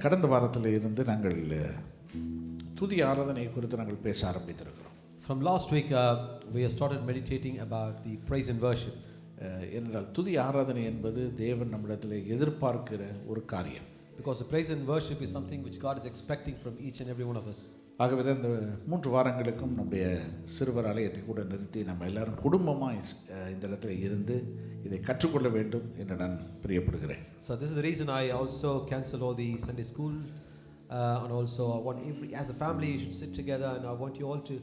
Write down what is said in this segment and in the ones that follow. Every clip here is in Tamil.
கடந்த வாரத்தில் இருந்து நாங்கள் துதி ஆராதனை குறித்து நாங்கள் பேச ஆரம்பித்திருக்கிறோம். From last week, we have started meditating about the praise and worship. ஏனென்றால் துதி ஆராதனை என்பது தேவன் நம்மிடத்தில் எதிர்பார்க்கிற ஒரு காரியம். Because the praise and worship is something which God is expecting from each and every one of us. ஆகவே தான் இந்த 3 வாரங்களுக்கும் நம்முடைய சிறுவர் ஆலயத்தை கூட நிறுத்தி நம்ம எல்லாரும் குடும்பமாக இந்த இடத்துல இருந்து இதை கற்றுக்கொள்ள வேண்டும் என்று நான் பிரியப்படுகிறேன். So this is the reason I also cancel all the Sunday school, and also I want as a family you should sit together, and I want you all to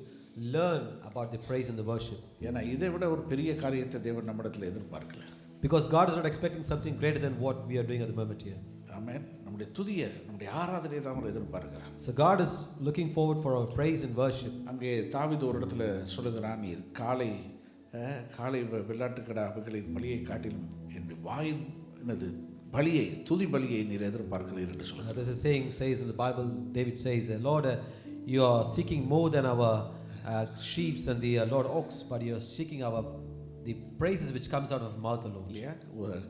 learn about the praise and the worship. ஏன்னா இதை விட ஒரு பெரிய காரியத்தை தேவன் நம்மிடத்தில் எதிர்பார்க்கல. Because God is not expecting something greater than what we are doing at the moment here. ஆமென். நம்முடைய துதியை நம்முடைய ஆராதனையை தான் அவர் எதிர்பார்க்கிறார். So God is looking forward for our praise and worship. அங்கே தாவீது ஒரு இடத்துல சொல்லுகிறான், நீர் காலை வெள்ளாட்டுக்கடா அவைகளின் பலியை காட்டிலும் என்னுடைய வாயின் என்னது பலியை துதி பலியை நீர் எதிர்பார்க்கிறீர் என்று சொல்லுகிறார். There's a saying says in the Bible, David says, Lord, you are seeking more than our sheep and the Lord ox, but you are seeking the praises which comes out of mouth alone. இல்லையா?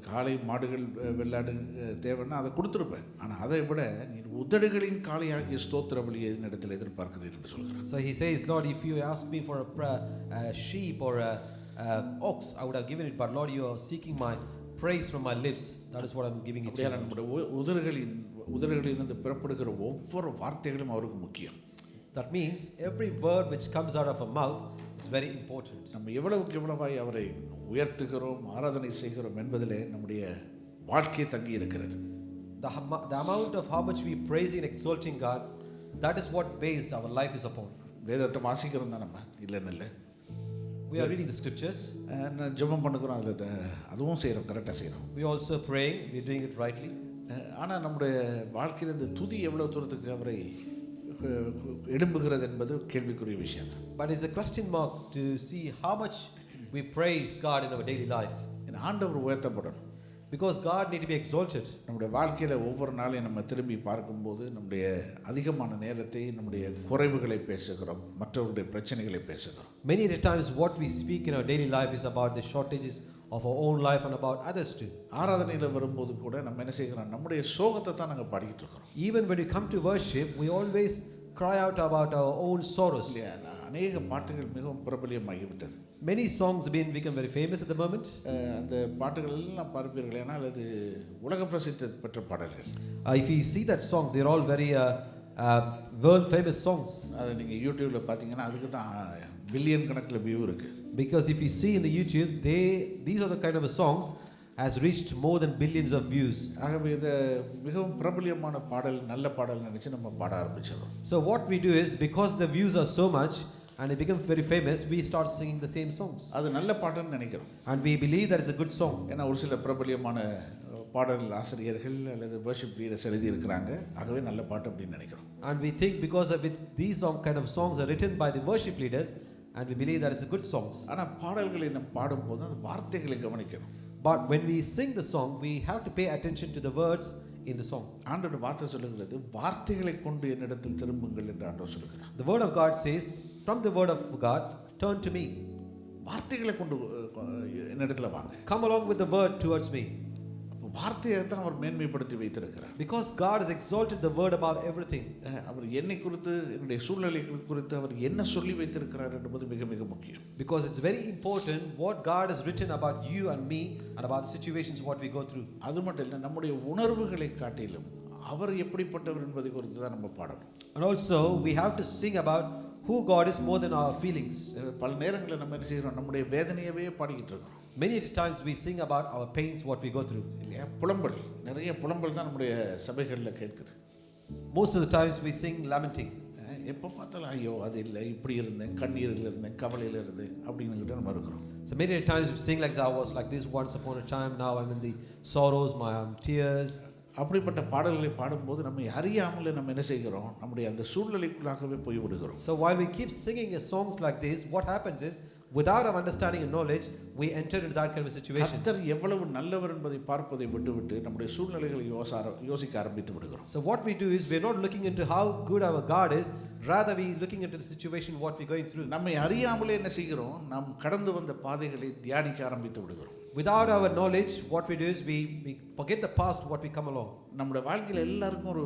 காளை மாடுகள் வெள்ளாடு தேவைன்னா அதை கொடுத்துருப்பேன், ஆனால் அதை விட நீர் உதடுகளின் காளையாகிய ஸ்தோத்திர பலியை என்னிடத்தில் எதிர்பார்க்கிறீர் என்று சொல்கிறார். So he says, Lord, if you ask me for a sheep or a ox, I would have given it, but Lord, you are seeking my praise from my lips. That is what I'm giving it to you. நம்முடைய உதடுகளிலிருந்து பிறப்படுகிற ஒவ்வொரு வார்த்தைகளும் அவருக்கு முக்கியம். That means every word which comes out of our mouth is very important. நம்ம எவ்வளவுக்கு எவ்வளவாய் அவரை உயர்த்துகிறோம், ஆராதனை செய்கிறோம் என்பதிலே நம்முடைய வாழ்க்கை தங்கி இருக்கிறது. The amount of how much we praise and exalting God, that is what based our life is upon. வேதத்தை வாசிக்கிறோம் தான் நம்ம, இல்லைன்னு இல்லை. We are reading the scriptures. ஜெபம் பண்ணுகிறோம், அதில் அதுவும் செய்கிறோம், கரெக்டாக செய்கிறோம். We also praying, we are doing it rightly. ஆனால் நம்முடைய வாழ்க்கையில் இந்த துதி எவ்வளோ தூரத்துக்கு அவரை எழும்புகிறது என்பது கேள்விக்குரிய விஷயம். But it's a question mark to see how much we praise God in our daily life. ஆண்டவர் உயர்த்தப்படணும். Because God need to be exalted. நம்முடைய வாழ்க்கையில் ஒவ்வொரு நாளையும் நம்ம திரும்பி பார்க்கும்போது நம்முடைய அதிகமான நேரத்தை நம்முடைய குறைவுகளை பேசுகிறோம், மற்றவருடைய பிரச்சனைகளை பேசுகிறோம். Many times what we speak in our daily life is about the shortages of our own life and about others too. ஆராதனையில் வரும்போது கூட நம்ம என்ன செய்கிறோம், நம்முடைய சோகத்தை தான் நாங்கள் பாடிக்கிட்டு இருக்கிறோம். Even when we come to worship, we always cry out about our own sorrows. அநேக பாட்டுகள் மிகவும் பிரபலியமாகிவிட்டது. Many songs have become very famous at the moment. அந்த பாட்டுகள் எல்லாம் பார்ப்பீர்கள், ஏனால் அது உலக பிரசித்தி பெற்ற பாடல்கள். If you see that song, they're all very world famous songs. அது நீங்கள் யூடியூப்ல பார்த்தீங்கன்னா அதுக்கு தான் பில்லியன் கணக்கில் வியூ இருக்கு. Because if you see in the YouTube, these are the kind of songs has reached more than billions of views. ஆகவே இது மிகவும் பிரபலியமான பாடல், நல்ல பாடல் நினைச்சு நம்ம பாட ஆரம்பிச்சிரோம். So what we do is, because the views are so much and it becomes very famous, we start singing the same songs. அது நல்ல பாட்டுன்னு நினைக்கிறோம். And we believe that is a good song. ஏன்னா ஒரு சில பிரபலியமான பாடல் ஆசிரியர்கள் அல்லது வர்ஷிப் லீடர்ஸ் எழுதி இருக்கிறாங்க, ஆகவே நல்ல பாட்டு அப்படின்னு நினைக்கிறோம். And we think because of it, these kind of songs are written by the worship leaders, and we believe that it's a good songs. ஆனா பாடல்களை நம்ம பாடும்போது அந்த வார்த்தைகளை கவனிக்கணும். But when we sing the song, we have to pay attention to the words in the song. ஆண்டவர் வார்த்தை சொல்லுகிறது, வார்த்தைகளை கொண்டு என்னிடத்தில் திரும்புங்கள் என்று ஆண்டவர் சொல்கிறார். The word of God says, from the word of God, turn to me. வார்த்தைகளை கொண்டு என்னிடத்தில் வாங்க. Come along with the word towards me. வார்த்தையை தான் அவர் மேன்மைப்படுத்தி வைத்திருக்கிறார். Because God has exalted the word above everything. அவர் என்னை குறித்து, என்னுடைய சூழ்நிலைகள் குறித்து அவர் என்ன சொல்லி வைத்திருக்கிறார் என்பது மிக மிக முக்கியம். Because it's very important what God has written about you and me and about the situations what we go through. அது மட்டும் இல்லை, நம்முடைய உணர்வுகளை காட்டிலும் அவர் எப்படிப்பட்டவர் என்பதை குறித்து தான் நம்ம பாடணும். And also we have to sing about who God is more than our feelings. பல நேரங்களில் நம்ம என்ன செய்கிறோம், நம்முடைய வேதனையவே பாடிக்கிட்டு இருக்கிறோம். Many times we sing about our pains what we go through. இல்லையா? புலம்பல், நிறைய புலம்பல் தான் நம்முடைய சபைகளில் கேட்குது. Most of the times we sing lamenting. எப்போ பார்த்தாலும் ஐயோ அது இல்லை, இப்படி இருந்தேன், கண்ணீரில் இருந்தேன், கவலையில் இருந்து அப்படின்னுக்கிட்ட நம்ம இருக்கிறோம். So many times we sing like I was like this once upon a time, now I'm in the sorrows, my tears. அப்படிப்பட்ட பாடல்களை பாடும்போது நம்ம அறியாமலே நம்ம என்ன செய்கிறோம், நம்முடைய அந்த சூழ்நிலைக்குள்ளாகவே போய் விடுகிறோம். So while we keep singing songs like this, what happens is, without our understanding and knowledge, we enter into that kind of a situation. கர்த்தர் எவ்வளவு நல்லவர் என்பதை பார்ப்பதை விட்டுவிட்டு நம்முடைய சூழ்நிலைகளை யோசிக்க ஆரம்பித்து விடுகிறோம். So what we do is, we are not looking into how good our God is, rather we looking into the situation what we going through. நம்மை அறியாமலே என்ன செய்கிறோம், நாம் கடந்து வந்த பாதைகளை தியானிக்க ஆரம்பித்து விடுகிறோம். Without our knowledge, what we do is we forget the past, what we come along. நம்முடைய வாழ்க்கையில் எல்லாருக்கும் ஒரு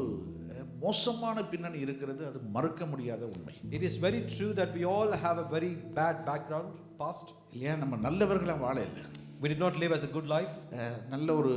மோசமான பின்னணி இருக்கிறது, அது மறுக்க முடியாத உண்மை. It is very true that we all have a very bad background, past. இல்லையா? நம்ம நல்லவர்களாக வாழ இல்லை. We did not live as a good life. நல்ல ஒரு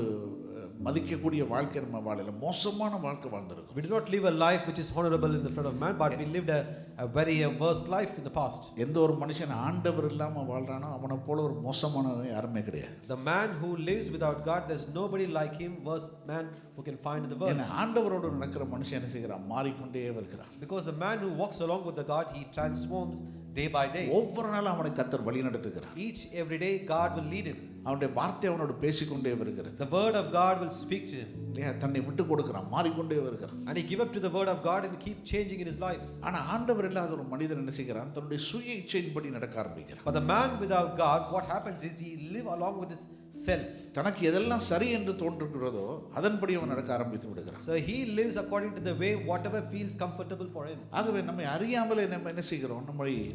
மதிக்கக்கூடிய வாழ்க்கை நம்ம வாழல, மோசமான வாழ்க்கை வாழ்ந்திருக்கோம். We did not live a life which is honorable in the front of man, but we lived a very worst life in the past. எந்த ஒரு மனுஷன் ஆண்டவர் இல்லாம வாழ்றானோ அவனை போல ஒரு மோசமானவன் யாருமே கிடையாது. The man who lives without God, there's nobody like him, worst man who can find in the world. ஆண்டவரோடு நடக்கிற மனுஷன் என்ன செய்கிறான்? மாறிக்கொண்டே வருகிறான். Because the man who walks along with the God, he transforms day by day. ஒவ்வொரு நாளும் அவனை கர்த்தர் வழி நடத்துகிறார். Each every day God will lead him. அவனுடைய வார்த்தை அவனோடு பேசிக்கொண்டே வருகிறது. The word of God will speak to him. இல்லையா? தன்னை விட்டு கொடுக்கிறான், மாறிக்கொண்டே வருகிறான். And he give up to the word of God and keep changing in his life. ஆனா ஆண்டவர் இல்லாத ஒரு மனிதன் என்ன செய்கிறான்? தன்னுடைய சுய இச்சையின்படி நடக்க ஆரம்பிக்கிறான். But the man without God, what happens is he live along with his self. தனக்கு எதெல்லாம் சரி என்று தோன்றுகிறதோ அதன்படி அவன் நடக்க ஆரம்பித்து விடுகிறான். So he lives according to the way whatever feels comfortable for him. ஆகவே நம்மை அறியாமலே நம்ம என்ன செய்கிறோம்?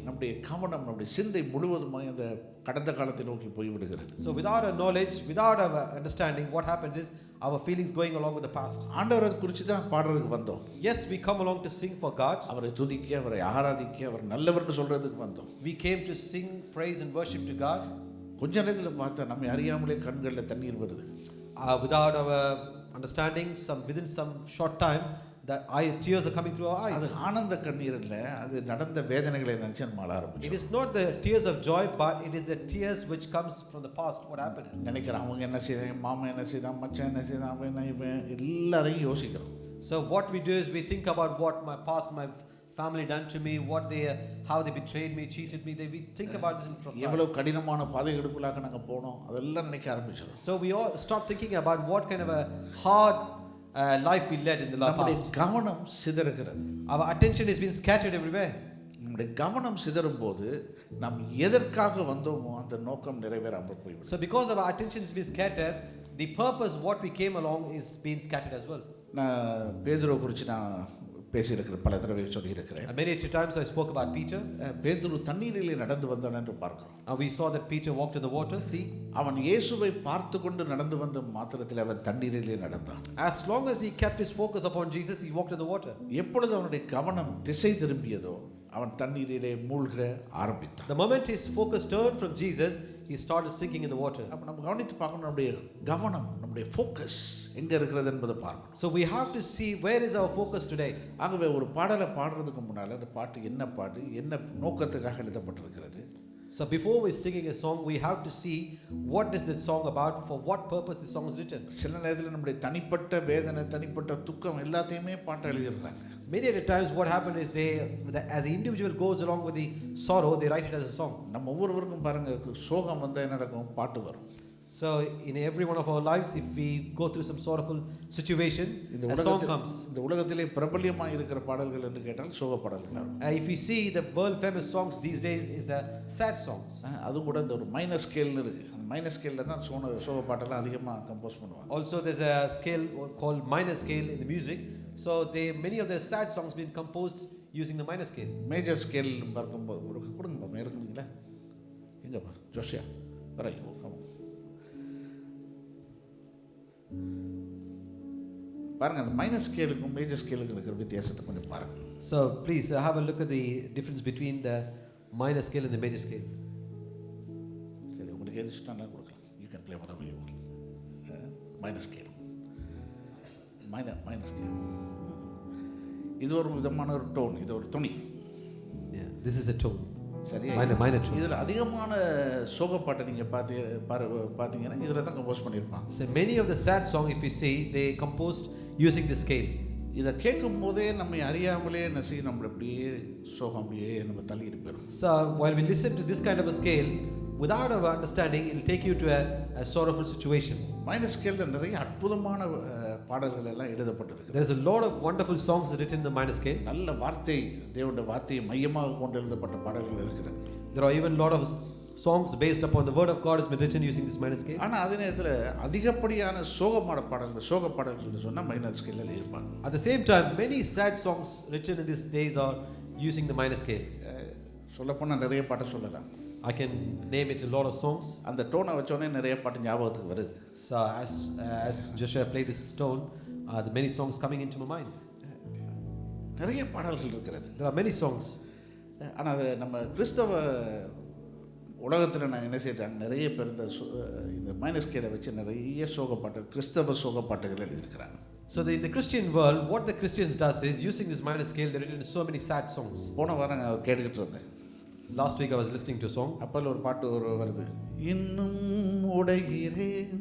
நம்முடைய கவனம், நம்முடைய சிந்தை முழுவதுமாக அந்த கடந்த காலத்தை நோக்கி போய் விடுகிறது. So without our knowledge, without our understanding, what happens is our feelings going along with the past. ஆண்டவரை குறித்து தான் பாடுறதுக்கு வந்தோம். Yes, we come along to sing for God. அவரை துதிக்க, அவரை ஆராதிக்க, அவர் நல்லவர்னு சொல்றதுக்கு வந்தோம். We came to sing praise and worship to God. கொஞ்ச நேரத்தில் பார்த்தா நம்ம அறியாமலே கண்களில் தண்ணீர் வருது. Without our understanding, within some short time, the tears are coming through our அது eyes. ஆனந்த கண்ணீர் இல்ல, அது நடந்த வேதனைகளை நினைச்சு நம்ம அழ It ஆரம்பிச்சோம். is not the tears of joy, but it is the tears which comes from the past, what happened. நினைக்கிறோம் அவங்க என்ன செய்தாங்க, மாமா என்ன செய்தான், மச்சான் என்ன செய்தான், அவன் என்ன, இவன் எல்லாரையும் யோசிக்கிறோம். So what we do is we think about what my past, my family done to me, how they betrayed me, cheated me. We think about this in profound. எவ்வளவு கடினமான பாதைகளுக்குள்ளாக நாங்க போனோம், அதெல்லாம் நினைக்க ஆரம்பிச்சோம். So we all start thinking about what kind of a hard life we led in the நம்முடைய past. கவனம் சிதறுகிறது. Our attention is being scattered everywhere. நம்முடைய கவனம் சிதறும் போது நாம் எதற்காக வந்தோமோ அந்த நோக்கம் நிறைவேறாமல் போய்விடும். So because our attention is being scattered, the purpose what we came along is being scattered as well. நான் பேதுருவை குறித்து நான் பேசியிருக்கிறேன், பல தடவை சொல்லியிருக்கிறேன். Many times I spoke about Peter. பேதுரு தண்ணீரிலே நடந்து வந்தான் என்று பார்க்கிறோம். We saw that Peter walked in the water. See, அவன் இயேசுவை பார்த்து கொண்டு நடந்து வந்த மாத்திரத்தில் அவன் தண்ணீரிலே நடந்தான். as long as he kept his focus upon Jesus, he walked in the water. எப்பொழுது அவனுடைய கவனம் திசை திரும்பியதோ அவன் தண்ணீரிலே மூழ்க ஆரம்பித்தான். The moment his focus turned from Jesus, he started sinking in the water. அப்ப நம்ம கவனித்து பார்க்கணும், நம்முடைய கவனம், நம்முடைய ஃபோக்கஸ் எங்க இருக்கிறது என்பதை பார்க்கணும். So we have to see where is our focus today. ஆகவே ஒரு பாடலை பாடுறதுக்கு முன்னால அந்த பாட்டு என்ன பாடு, என்ன நோக்கத்துக்காக எழுதப்பட்டிருக்கிறது. So before we singing a song, we have to see what is the song about, for what purpose the song is written. சில நேரத்தில் நம்முடைய தனிப்பட்ட வேதனை, தனிப்பட்ட துக்கம் எல்லாத்தையுமே பாட்டு எழுதிடுறாங்க. Many of the times what happened is as the individual goes along with the sorrow, they write it as a song. நம்ம ஒவ்வொருவருக்கும் பாருங்க, சோகம் வந்தா என்ன நடக்கும்? பாட்டு வரும். So in every one of our lives, if we go through some sorrowful situation, a song comes. இந்த உலகத்திலே பிரபல்யமாக இருக்கிற பாடல்கள் என்று கேட்டால் சோக பாடல்கள் இருக்கும். If you see the world famous songs these days is the sad songs. அது கூட இந்த ஒரு மைனர் ஸ்கேல்னு இருக்கு. அந்த மைனர் ஸ்கேல்ல தான் சோக பாட்டெல்லாம் அதிகமாக கம்போஸ் பண்ணுவாங்க. Also there's a scale called minor scale in the music. So many of the sad songs been composed using the minor scale. Major scale பார்க்கும்போது கொடுங்க பாருங்க, இருக்குங்களா? எங்க பாரு ஜோஷியா வரை பாருங்க, அந்த மைனர் ஸ்கேலுக்கும் மேஜர் ஸ்கேலுக்கும் இருக்கிற வித்தியாசத்தை கொஞ்சம் பாருங்க. So please have a look at the difference between the minor scale and the major scale. சரி, உங்களுக்கு எது இஷ்டம்னா கொடுக்கலாம். You can play whatever you want. Minor scale, minor scale. இது ஒரு விதமான ஒரு டோன், இது ஒரு துணி. Yeah, this is a tone. சரி, minor tone. இதில் அதிகமான சோகப்பாட்டை நீங்கள் பார்த்தீங்கன்னா இதில் தான் கம்போஸ் பண்ணியிருப்பாங்க. So many of the sad song, if you see, they composed using the scale. இதை கேட்கும் போதே நம்ம அறியாமலே நசி நம்மளை அப்படியே சோகம் அப்படியே நம்ம தள்ளிட்டு போயிடும். So while we listen to this kind of a scale, without our understanding, it will take you to a sorrowful situation. Minor ஸ்கேலில் நிறைய அற்புதமான பாடல்கள் எல்லாம் எழுதப்பட்டிருக்கு. There is a lot of wonderful songs written in the minor scale. நல்ல வார்த்தை, தேவனுடைய வார்த்தையை மையமாக கொண்டு எழுதப்பட்ட பாடல்கள் இருக்கிறது. There are even a lot of songs based upon the word of God has been written using this minor scale. ஆனால் அதே நேரத்தில் அதிகப்படியான சோக பாடல்கள் சொன்னால் மைனர் ஸ்கேலில் எழுதியிருப்பாங்க. At the same time, many sad songs written in these days are using the minor scale. சொல்லப்போனால் நிறைய பாட்டை சொல்லலாம். I can name it a lot of songs. அந்த டோனை வச்சோடனே நிறைய பாட்டு ஞாபகத்துக்கு வருது. So as Joshua played this tone, the many songs coming into my mind. நிறைய பாடல்கள் இருக்கிறது. There are many songs. ஆனால் அது நம்ம கிறிஸ்தவ உலகத்தில் நான் என்ன செய்கிறேன், நிறைய பேர் இந்த மைனஸ் ஸ்கேலை வச்சு நிறைய சோகப்பாட்டு கிறிஸ்தவ சோகப்பாட்டுகள் எழுதியிருக்கிறாங்க. So in the Christian world, what the Christians does is using this minor scale, they've written so many sad songs. போன வாரம் நான் கேட்டுக்கிட்டு இருந்தேன். Last week I was listening to a song. அப்போல ஒரு பாட்டு வருது, இன்னும் உடைகிறேன்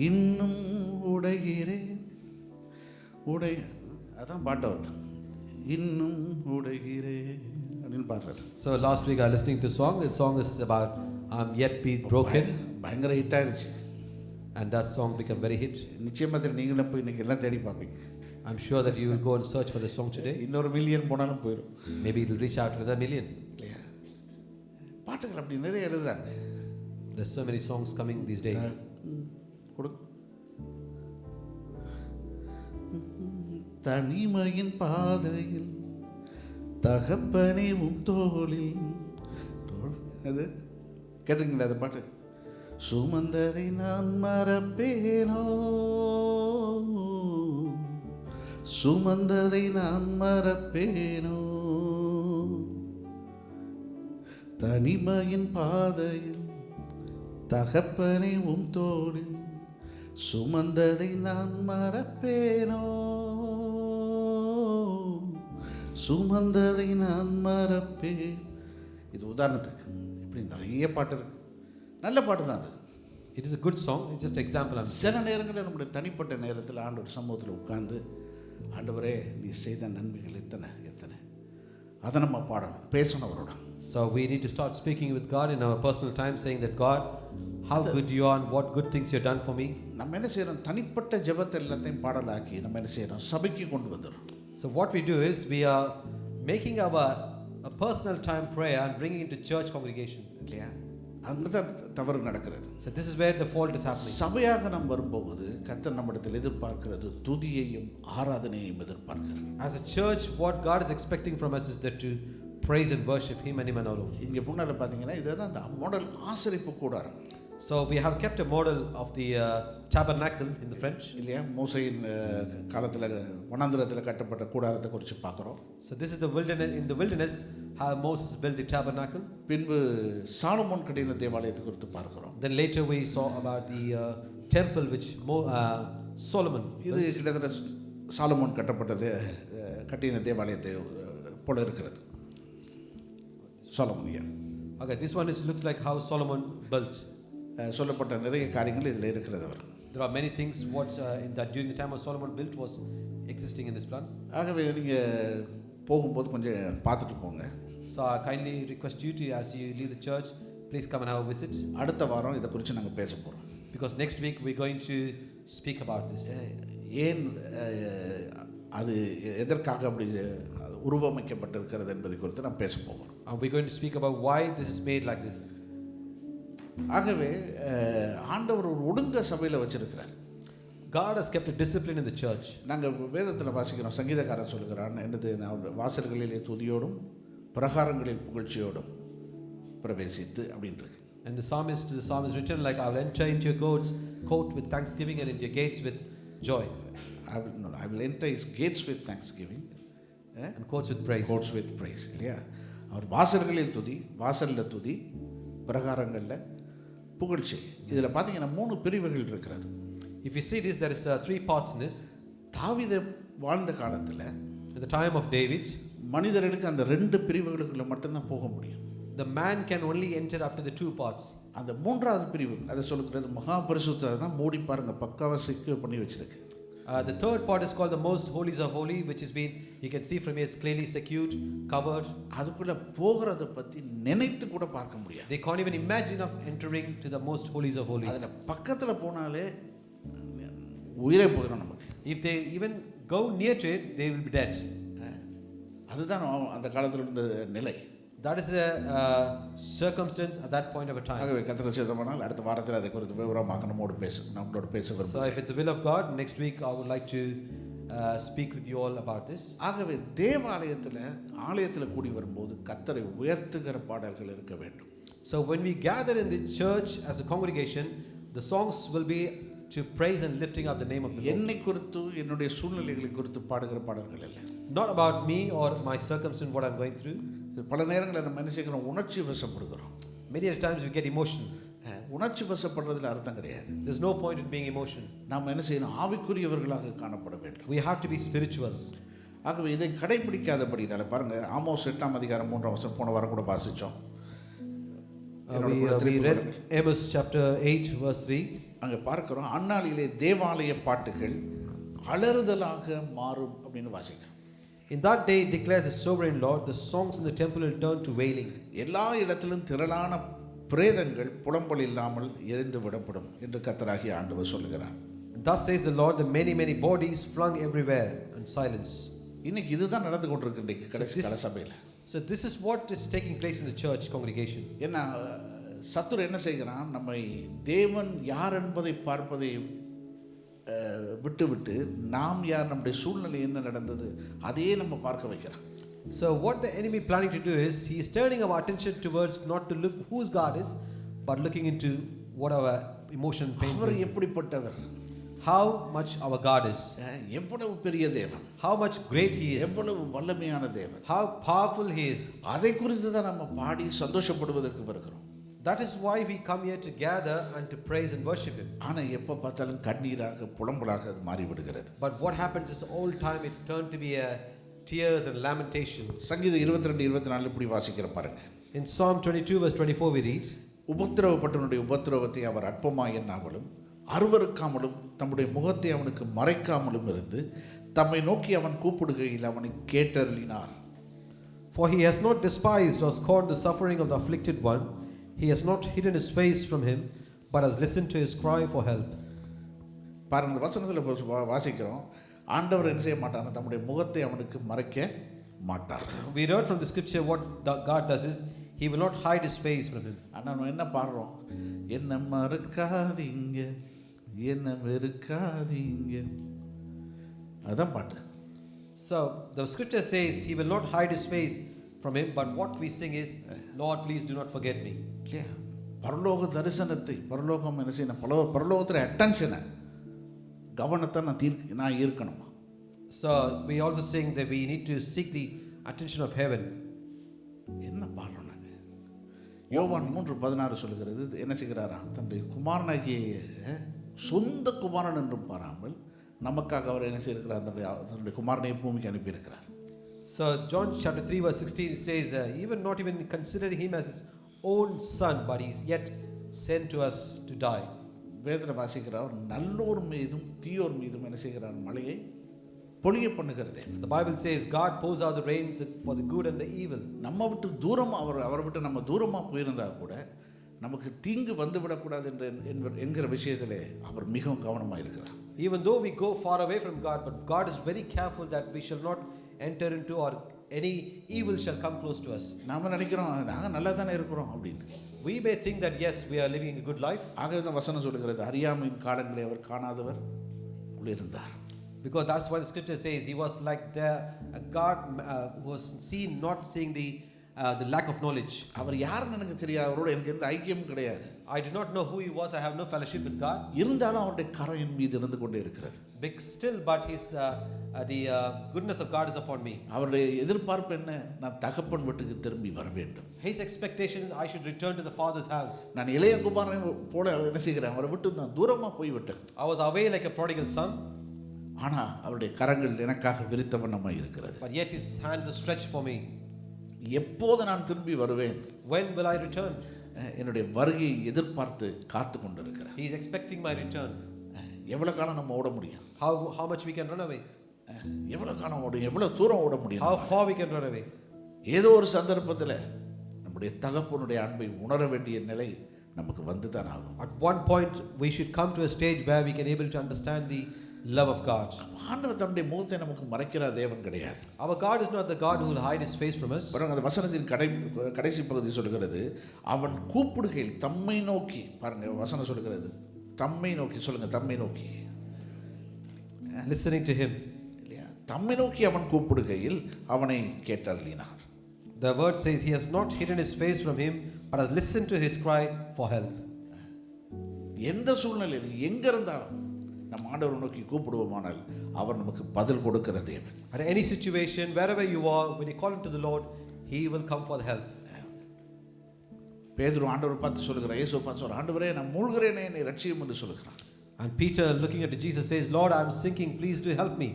இன்னும் உடைகிறேன் அதான் பாட்டு வருது, இன்னும் உடைகிறேன் அப்படின்னு பாடுறாரு. So last week I was listening to a song. The song is about I'm yet be broken. பயங்கர ஹிட் ஆயிடுச்சு. And that song became very hit. நிச்சயமாக நீங்களும் போய் இன்னைக்கு எல்லாம் தேடி பார்ப்பீங்க. I'm sure that you will go and search for the song today. இன்னொரு மில்லியன் போனாலும் போயிடும். Maybe it will reach out to another million. இல்லையா? பாட்டுகள் அப்படி நிறைய எழுதுறாங்க. There's so many songs coming these days. தனிமையின் பாதையில் தகப்பனே உன் தோளில் அது கேட்டிருக்கீங்களா அந்த பாட்டு? சுமந்ததை நான் மறப்பேனோ, சுமந்ததை நான் மறப்பேனோ, தனிமையின் பாதையில் தகப்பனே உன் தோளில் சுமந்ததை நான் மறப்பேனோ, சுமந்ததை நான் மறப்பேன். இது உதாரணத்துக்கு. இப்படி நிறைய பாட்டு இருக்கு, நல்ல பாட்டு தான் அது. It is a good song. It's just example. சில நேரங்களில் நம்முடைய தனிப்பட்ட நேரத்தில் ஆண்டவர் சமூகத்தில் உட்கார்ந்து, ஆண்டவரே நீ செய்த நன்மைகள் எத்தனை எத்தனை, அதை நம்ம பாடணும், பேசணும் அவரோட. So we need to start speaking with God in our personal time, saying that God, how good you are and what good things you have done for me. நம்ம என்ன செய்யறோம், தனிப்பட்ட ஜெபத்தை எல்லாத்தையும் பாடலாக்கி நம்ம என்ன செய்யறோம், சபைக்கு கொண்டு வந்துடுறோம். So what we do is we are making our a personal time prayer and bringing it to church congregation. இல்லையா? அங்கே தான் தவறு நடக்கிறது. So this is where the fault is happening. சபையாக நாம் வரும்போது கர்த்தர் நம்மிடத்தில் எதிர்பார்க்கிறது துதியையும் ஆராதனையையும் எதிர்பார்க்கிறார். As a church, what God is expecting from us is that to praise and worship Him and Him alone. இங்கே முன்னால் பார்த்தீங்கன்னா இதுதான் அந்த மாடல் ஆசரிப்பு கூடாரம். So we have kept a model of the tabernacle in the French. இல்லையா? மோசையின் காலத்தில் வனாந்திரத்தில் கட்டப்பட்ட கூடாரத்தை குறித்து பார்க்குறோம். So this is the wilderness. In the wilderness, how Moses built the tabernacle. பின்பு சாலமோன் கட்டின தேவாலயத்தை குறித்து பார்க்கிறோம். Then later we saw about the temple which Solomon. இது கிட்டத்தட்ட சாலமோன் கட்டின தேவாலயத்தை போல இருக்கிறது. Solomon. Okay, this one looks like how Solomon built. சொல்லப்பட்ட நிறைய காரியங்கள் இதில் இருக்கிறது. அவர் There are many things what in that during the time of Solomon built was existing in this plan. ஆகவே நீங்கள் போகும்போது கொஞ்சம் பார்த்துட்டு போங்க. So I kindly request you to, as you leave the church, please come and have a visit. அடுத்த வாரம் இதை குறித்து நாங்கள் பேச போகிறோம். Because next week we're going to speak about this. ஏன் அது எதற்காக அப்படி உருவமைக்கப்பட்டிருக்கிறது என்பதை குறித்து நாம் பேச போகிறோம். And we're going to speak about why this is made like this. ஆகவே ஆண்டவர் ஒரு ஒழுங்க சபையில் வச்சிருக்கிறார். God has kept a discipline in the church. நாங்கள் வேதத்தில் வாசிக்கிறோம், சங்கீதக்காரன் சொல்லுகிறான், என்னது, நான் வாசல்களிலே துதியோடும் பிரகாரங்களில் புகழ்ச்சியோடும் பிரவேசித்து அப்படின்றது. And the psalmist written like, I will enter into your court with thanksgiving and into your gates with joy. I will enter his gates with thanksgiving and courts with praise. Courts with praise. இல்லையா? அவர் வாசல்களில் துதி, வாசலில் துதி, பிரகாரங்களில் புகழ்ச்சி. இதில் பார்த்தீங்கன்னா 3 பிரிவுகள் இருக்கிறது. If you see this, there is 3 parts in this. தாவீது வாழ்ந்த காலத்தில், at the time of David, மனிதர்களுக்கு அந்த 2 பிரிவுகளுக்குள்ள மட்டும்தான் போக முடியும். The man can only enter up to the 2 parts. அந்த 3வது பிரிவு அதை சொல்லுகிறது மகா பரிசுத்தத்தை தான் மூடி பாருங்க, பக்காவா செக்யூர் பண்ணி வச்சிருக்கு. The third part is called the most holies of holy, which has been, you can see from here, it's clearly secured, covered. அதுக்குள்ள போகிறத பத்தி நினைத்து கூட பார்க்க முடியாது. They can't even imagine of entering to the most holies of holy. அதுல பக்கத்துல போனாலே உயிரே போயிடும் நமக்கு. If they even go near to it, they will be dead. அதுதான் அந்த காலத்துல இருந்த நிலை. That is the circumstance at that point of a time. ஆகவே கர்த்தர் சித்தமானால் அடுத்த வாரத்தில் அதை குறித்து விவரமாக நம்மளோட பேச So if it's the will of God, next week I would like to speak with you all about this. ஆகவே ஆலயத்தில் கூடி வரும்போது கர்த்தரை உயர்த்துகிற பாடல்கள் இருக்க வேண்டும். So when we gather in the church as a congregation, the songs will be to praise and lifting up the name of the Lord. என்னை குறித்து என்னுடைய சூழ்நிலைகளை குறித்து பாடுகிற பாடல்கள் அல்ல. Not about me or my circumstance, what I'm going through. பல நேரங்களில் நம்ம என்ன செய்கிறோம், உணர்ச்சி வசப்படுகிறோம். Many times we get emotional. உணர்ச்சி வசப்படுறதுல அர்த்தம் கிடையாது. There's no point in being emotional. நாம் என்ன செய்யணும், ஆவிக்குரியவர்களாக காணப்பட வேண்டும். We have to be spiritual. ஆகவே இதை கடைபிடிக்காதபடினால பாருங்க, ஆமோஸ் 8 அதிகாரம் 3 போன வாரம் கூட வாசிச்சோம். We read Amos chapter 8 verse 3. அங்கே பார்க்கிறோம், அந்நாளிலே தேவாலய பாட்டுகள் அலறுதலாக மாறும் அப்படின்னு வாசிக்கிறோம். In that day declares the sovereign Lord, the songs in the temple will turn to wailing. எல்லா இடத்திலும் திரளான பிரேதங்கள் புலம்பல் இல்லாமல் எரிந்து விடப்படும் என்று கர்த்தராகிய ஆண்டவர் சொல்கிறார். Thus says the Lord, the many bodies flung everywhere and silence. இன்னைக்கு இதுதான் நடந்து கொண்டிருக்கு கடைசி கால சபையில். So this is what is taking place in the church congregation. ஏன்னா சத்துரு என்ன செய்கிறான், நம்மை தேவன் யார் என்பதை பார்ப்பதை விட்டு நாம் யார், நம்முடைய சூழ்நிலை என்ன நடந்தது அதையே நம்ம பார்க்க வைக்கிறான். So what the enemy planning to do is he is turning our attention towards not to look whose God is, but looking into what our emotion pain. அவர் எப்படிப்பட்டவர், how much our God is, எவ்வளவு பெரிய தேவன், how much great he is, எவ்வளவு வல்லமையான தேவன், how powerful he is. அதை குறித்து தான் நம்ம பாடி சந்தோஷப்படுவதற்கு வருகிறோம். That is why we come here to gather and to praise and worship him. ஆனா எப்ப பார்த்தாலும் கண்ணீராக புலம்பலாக அது மாறி விடுகிறது. But what happens is all time it turned to be a tears and lamentations. சங்கீதம் 22:24 இப்படி வாசிக்கிற பாருங்க. In Psalm 22 verse 24 we read, உபத்திரவப்பட்டவனுடைய உபத்திரவத்தை அவர் அற்பமாய் எண்ணாமலும் அருவருக்காமலும் தம்முடைய முகத்தை அவனுக்கு மறைக்காமலும் இருந்து தம்மை நோக்கி அவன் கூப்பிடுகையில் அவனை கேட்டருளினார். For he has not despised or scorned the suffering of the afflicted one. He has not hidden his face from him, but has listened to his cry for help. பாருங்க, வசனத்தில் வாசிக்கிறோம், ஆண்டவர் என்ன செய்ய மாட்டார், தம்முடைய முகத்தை அவனுக்கு மறைக்க மாட்டார். We read from the scripture what God does is he will not hide his face from him. ஆனா நம்ம என்ன பாடுறோம், என்ன மறக்காதீங்க என்ன வெறுக்காதீங்க, அதான் பாட்டு. So the scripture says he will not hide his face from him, but what we sing is, Lord please do not forget me. இல்லையா, பரலோக தரிசனத்தை, பரலோகம் என்ன செய்யணும், பரலோகத்தில் அட்டென்ஷனை, கவனத்தை நான் ஈர்க்கணும். So we also sing that we need to seek the attention of heaven. என்ன பாடுறோம் நாங்கள், யோவான் 3:16 சொல்லுகிறது, என்ன செய்கிறாரா, தன்னுடைய குமாரனாகிய சொந்த குமாரன் என்றும் பாராமல் நமக்காக அவர் என்ன செய்திருக்கிறார், தன்னுடைய குமாரனை பூமிக்கு அனுப்பியிருக்கிறார். So John chapter 3 verse 16 says, even not even considering him as his own son, but he is yet sent to us to die. வேதத்தில் வாசிக்கிறார், நல்லோர் மீதும் தீயோர் மீதும் என்ன செய்கிறார், மழையை பொழிய பண்ணுகிறது. The Bible says God pours out the rain for the good and the evil. நம்ம விட்டு தூரமா அவரை விட்டு நம்ம தூரமா போயிருந்தா கூட நமக்கு தீங்கு வந்து விடக்கூடாது என்கிற விஷயத்திலே அவர் மிகவும் கவனமாக இருக்கிறார். Even though we go far away from God, but God is very careful that we shall not enter into or any evil shall come close to us. நாம நினைக்கிறோம் நாங்க நல்லா தானே இருக்கிறோம் அப்படின்னு. We may think that yes, we are living a good life. ஆகவே தான் வசனம் சொல்கிறது, அறியாமையின் காலங்களை அவர் காணாதவர் உள்ளிருந்தார். Because that's why the scripture says he was like the God who was seen not seeing the lack of knowledge. அவர் யாருன்னு எனக்கு தெரியாது, அவரோட எனக்கு எந்த ஐக்கியமும் கிடையாது. I do not know who he was. I have no fellowship with God. இருந்தாலும் அவருடைய கரம் என் மீது இருந்து கொண்டே இருக்கிறது. Big still, but his the goodness of God is upon me. அவருடைய எதிர்பார்ப்பு என்ன, நான் தகப்பன் வீட்டுக்கு திரும்பி வர வேண்டும். His expectation is I should return to the father's house. நான் இளைய குமாரனை போல என்ன செய்கிறேன், அவரை விட்டு நான் தூரமா போய் விட்டேன். I was away like a prodigal son. ஆனா அவருடைய கரங்கள் எனக்காக விரித்த வண்ணமாய் இருக்கிறது. But yet his hands are stretched for me. எப்போது நான் திரும்பி வருவேன், when will I return? என்னுடைய வருகையை எதிர்பார்த்து காத்து கொண்டிருக்கிறேன். He is expecting my return. எவ்வளவு காலம் நம்ம ஓட முடியும், how much we can run away, எவ்வளவு காலம் ஓடும், எவ்வளவு தூரம் ஓட முடியும், how far we can run away. ஏதோ ஒரு சந்தர்ப்பத்தில் நம்முடைய தகப்பனுடைய அன்பை உணர வேண்டிய நிலை நமக்கு வந்து தான் ஆகும். At one point we should come to a stage where we can able to understand the love of God. ஆண்டவர் தன்னுடைய முகத்தை நமக்கு மறைக்கிற தேவன் கிடையாது. Our God is not the God who will hide his face from us. பாருங்க, அந்த வசனத்தின் கடைசி பகுதி சொல்கிறது, அவன் கூப்பிடுகையில் தம்மை நோக்கி, பாருங்க வசனம் சொல்கிறது, தம்மை நோக்கி, சொல்லுங்க தம்மை நோக்கி, listening to him. தம்மை நோக்கி அவன் கூப்பிடுகையில் அவனை கேட்டருளினார். The word says he has not hidden his face from him, but has listened to his cry for help. எந்த சூழ்நிலையில் எங்க இருந்தாலும் நம்ம ஆண்டவரை நோக்கி கூப்பிடுவோமானால் அவர் நமக்கு பதில் கொடுக்கிற தேவன். At any situation, wherever you are, when you call him to the Lord, he will come for the help. பேதுரு ஆண்டவரை பார்த்து சொல்லுகிறார், இயேசுவை பார்த்து சொல்றார், ஆண்டவரே நான் மூழ்கிறேனே என்னை ரட்சியும் என்று சொல்லுகிறார். And Peter, looking at Jesus, says, Lord, I am sinking, please do help me.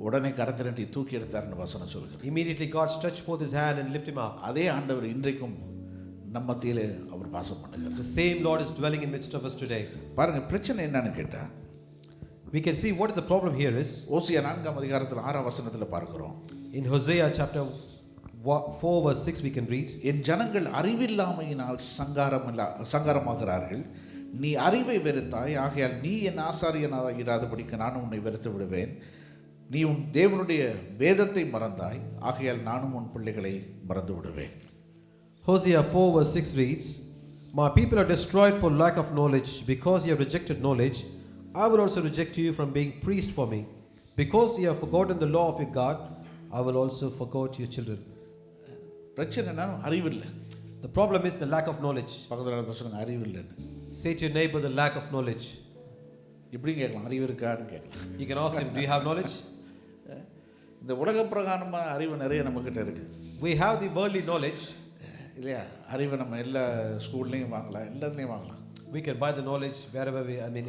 உடனே கரத்தை நீட்டி தூக்கி எடுத்தார்னு வசனம் சொல்லுகிறார். Immediately God stretched forth his hand and lifted him up. அதே ஆண்டவர் இன்றைக்கும் நம்ம மத்தியிலே அவர் வாசம் பண்ணுகிறார். The same Lord is dwelling in midst of us today. பாருங்க பிரச்சனை என்னன்னு கேட்டா, we can see what the problem here is. ஓசியா 4 அதிகாரத்தில் 6 வசனத்தில் பார்க்கிறோம். In Hosea chapter 4 verse 6 we can read, என் ஜனங்கள் அறிவில்லாமையினால் சங்காரமாகிறார்கள், நீ அறிவை வெறுத்தாய், ஆகையால் நீ என் ஆசாரியனாக இராதபடிக்கு நானும் உன்னை வெறுத்து விடுவேன். நீ உன் தேவனுடைய வேதத்தை மறந்தாய், ஆகையால் நானும் உன் பிள்ளைகளை மறந்து விடுவேன். Hosea 4 verse 6 reads, My people are destroyed for lack of knowledge. Because you have rejected knowledge, I will also reject you from being priest for me. Because you have forgotten the law of your God, I will also forget your children. பிரச்சனை என்ன? அறிவில்லை. The problem is the lack of knowledge. பக்கத்தில் பிரச்சனை அறிவில்லைன்னு. Say to your neighbor, the lack of knowledge. இப்படி கேட்கலாம், அறிவு இருக்கான்னு கேட்கலாம். You can ask him, do you have knowledge? இந்த உலக பிரகாரமான அறிவு நிறைய நம்மக்கிட்ட இருக்குது. We have the worldly knowledge. இல்லையா? அறிவை நம்ம எல்லா ஸ்கூல்லையும் வாங்கலாம், எல்லாத்துலேயும் வாங்கலாம். We can buy the knowledge wherever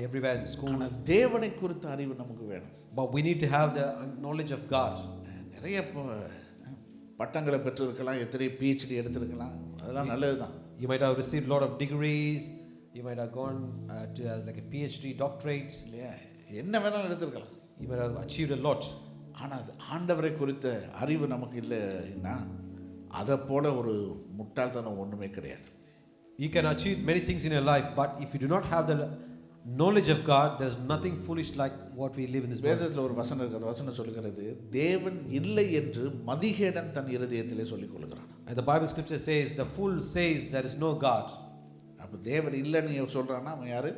everywhere in school. ஆனால் தேவனை குறித்த அறிவு நமக்கு வேணும். But we need to have the knowledge of God. நிறைய பட்டங்களை பெற்றிருக்கலாம், எத்தனை PhD எடுத்திருக்கலாம், அதெல்லாம் நல்லது தான். You might have received a lot of degrees. You might have gone to like a PhD doctorate. இல்லையா? என்ன வேணாலும் எடுத்திருக்கலாம். You might have achieved a lot. ஆனால் ஆண்டவரை குறித்த அறிவு நமக்கு இல்லைன்னா அதை போல ஒரு முட்டாள்தனம் ஒன்றுமே கிடையாது. You can achieve many things in your life, but if you do not have the knowledge of God, there's nothing foolish like what we live in this world. வேதத்தில் ஒரு வசனம் இருக்கு, அந்த வசனம் சொல்லுகிறது, தேவன் இல்லை என்று மதிகேடன் தன் இருதயத்திலே சொல்லிக் கொள்கிறான். And the Bible scripture says, the fool says there is no God. அப்போ தேவன் இல்லைன்னு சொல்றான்னா அவன் யாரு?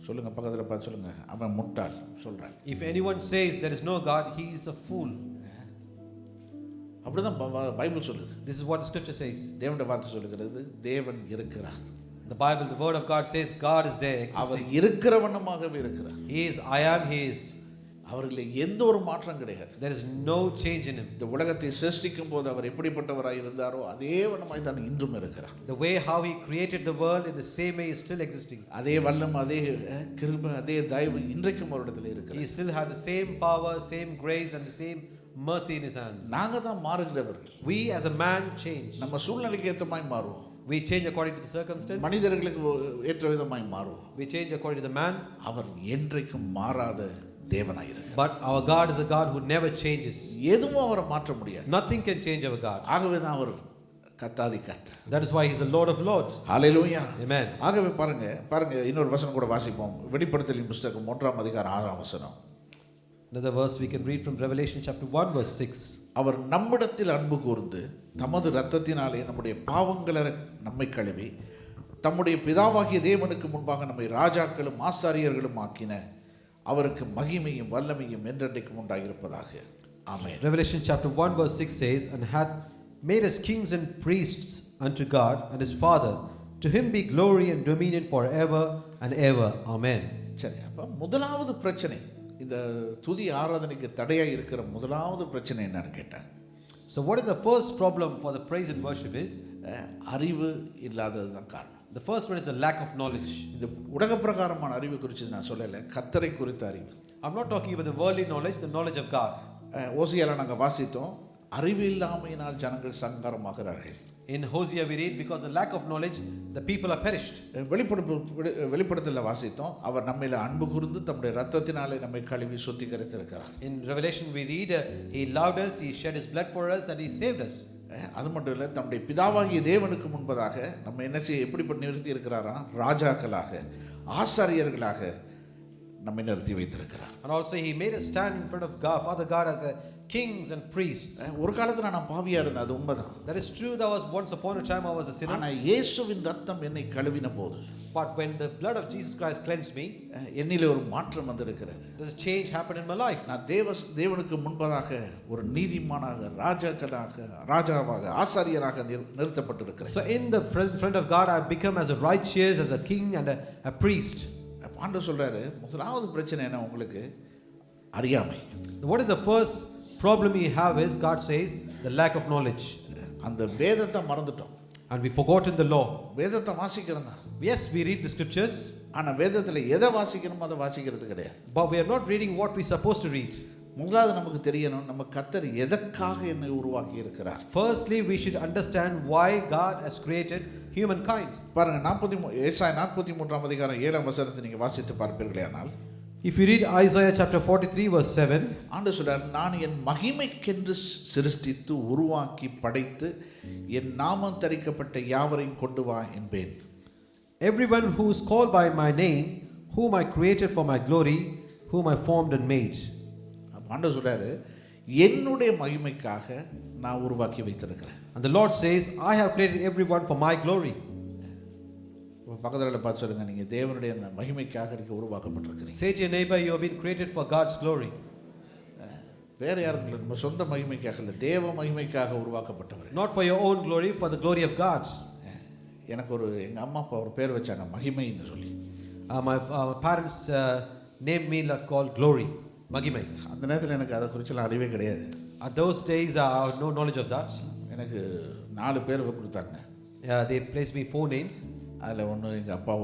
சொல்லுங்க, பக்கத்தில் பார்த்து சொல்லுங்க, அவன் முட்டாள் சொல்றான். If anyone says there is no God, he is a fool. அப்படிதான் பைபிள் சொல்லுது. This is what the scripture says. தேவனுடைய வார்த்தை சொல்லுகிறது, தேவன் இருக்கிறார். The Bible, the word of God says God is there, our existing. இருக்கிறவண்ணமாகவே இருக்கிறார். He is, I am, he is. அவரில் எந்த ஒரு மாற்றம் கிடையாது. There is no change in him. இந்த உலகத்தை சிருஷ்டிக்கும் போது அவர் எப்படிப்பட்டவராய் இருந்தாரோ அதே வண்ணமாய் தான் இன்றும் இருக்கிறார். The way how he created the world, in the same way is still existing. அதே வல்லம், அதே கிருபை, அதே தயவு இன்றைக்கும் அவரிடத்தில் He இருக்கிறது. still has the same power, same grace and the same mercy in his hands. நாங்க தான் மாறுகிறவர்கள். We as a man change. நம்ம சூழ்நிலைக்கு ஏற்றமாய் மாறுவோம். We change according to the circumstance. மனிதர்களுக்கு ஏற்ற விதமாய் மாறுவோம். We change according to the man. அவர் என்றைக்கும் மாறாத தேவனாயிருக்கிறார். But our God is a God who never changes. எதுவும் அவரை மாற்ற முடியாது. Nothing can change our God. ஆகவே தான் அவர் கத்தாதி கர்த்தர். That is why he is the Lord of Lords. Hallelujah. Amen. ஆகவே பாருங்க இன்னொரு வசனம் கூட வாசிப்போம். வெளிப்படுத்தலின் புத்தகம் 1 அதிகாரம் 6 வசனம். Another verse we can read from Revelation chapter 1 verse 6. அவர் நம்மிடத்தில் அன்பு கூர்ந்து தமது இரத்தத்தினாலே நம்முடைய பாவங்களை நம்மை கழுவி தம்முடைய பிதாவாகிய தேவனுக்கு முன்பாக நம்மை ராஜாக்களும் ஆசாரியர்களும் ஆக்கின அவருக்கு மகிமையும் வல்லமையும் என்றென்றைக்கும் உண்டாயிருப்பதாக. ஆமென். Revelation chapter 1 verse 6 says, and hath made us kings and priests unto God and his Father. To him be glory and dominion forever and ever. Amen. சரி, அப்போ முதலாவது பிரச்சனை, இந்த துதி ஆராதனைக்கு தடையாக இருக்கிற முதலாவது பிரச்சனை என்னன்னு கேட்டேன். So what is the first problem for the praise and worship is? அறிவு இல்லாதது தான் காரணம். The first one is the lack of knowledge. இந்த உலக பிரகாரமான அறிவு குறித்து நான் சொல்லலை, கர்த்தரை குறித்த அறிவு. I'm not talking about the worldly knowledge, the knowledge of God. ஓசியால நாங்கள் வாசித்தோம், அறிவு இல்லாமையினால் ஜனங்கள் சங்காரமாகிறார்கள். In Hosea we read, because the lack of knowledge the people are perished. வெளிப்படுத்தல வாசித்தோம், அவர் நம்மையில அன்பு கூர்ந்து தம்முடைய இரத்தத்தினாலே நம்மை கழுவி சுத்திகரித்திருக்கிறார். In Revelation we read, he loved us, he shed his blood for us and he saved us. அது மட்டும் இல்லை, தம்முடைய பிதாவாகிய தேவனுக்கு முன்பதாக நம்ம என்ன செய்ய எப்படிப்பட்ட நிறுத்தி இருக்கிறாராம்? ராஜாக்களாக, ஆசாரியர்களாக நம்மை நிறுத்தி வைத்திருக்கிறார். And also he made us stand in front of God, Father God, as a kings and priests. ஒரு காலத்துல நான் பாவியா இருந்தேன், அது உண்மைதான். That is true, that was once upon a time I was a sinner. ஆனா இயேசுவின் ரத்தம் என்னை கழுவின போது, But when the blood of Jesus Christ cleansed me, என்னிலே ஒரு மாற்றம் வந்திருக்கிறது. there's a change happened in my life. நான் தேவனுக்கு முன்பதாக ஒரு நீதிமானாக, ராஜாவாக, ஆசாரியராக நிறுத்தப்பட்டிருக்கிறேன். So in the front of God I have become as a righteous, as a king and a priest. ஆண்டவர் சொல்றாரு, முதலாவது பிரச்சனை என்ன உங்களுக்கு? அறியாமை. What is the first problem you have is, God says, the lack of knowledge. அந்த வேதத்தை மறந்துட்டோம். And we forgotten the law. வேதத்தை வாசிக்கிறோம் தான். Yes, we read the scriptures. ஆனா வேதத்துல எதை வாசிக்கணுமோ அதை வாசிக்கிறது கிடையாது. But we are not reading what we supposed to read. முதலாவது நமக்கு தெரியணும், நம்ம கர்த்தர் எதற்காக என்னை உருவாக்கி இருக்கிறார். Firstly, we should understand why God has created humankind. பாருங்க, ஏசாயா 43ஆம் அதிகாரம் 7ஆம் வசனத்தை நீங்க வாசித்து பார்ப்பீர்களேயானால், if you read Isaiah chapter 43 verse 7, ஆண்டவர் சொல்றார், நான் என் மகிமைக்கென்று சிருஷ்டித்து உருவாக்கி படைத்து என் நாமம் தரிக்கப்பட்ட யாவரையும் கொண்டு வா என்பேன். everyone who is called by my name, whom I created for my glory, whom I formed and made. ஆண்டவர் சொல்றாரு, என்னுடைய மகிமைக்காக நான் உருவாக்கி வைத்திருக்கிறேன். And the Lord says, I have created everyone for my glory. பக்கத்துல பார்த்து சொல்லுங்க, நீங்க தேவனுடைய மகிமைக்காக உருவாக்கப்பட்டிருக்கிறீங்க. Say to your neighbor, you have been created for God's glory. வேற யாரும் இல்லை, நம்ம சொந்த மகிமைக்காக இல்லை, தேவ மகிமைக்காக உருவாக்கப்பட்டவர். Not for your own glory, for the glory of God. எனக்கு எங்க அம்மா அப்பா ஒரு பேர் வச்சாங்க, மகிமைன்னு சொல்லி. My parents named me called glory, Magimai. அந்த நேரத்தில் எனக்கு அதை குறிச்செல்லாம் அறிவே கிடையாது. At those days I had no knowledge of that. எனக்கு 4 பேர் கொடுத்தாங்க. They placed me 4 names. அதில் ஒன்று எங்கள் அப்பா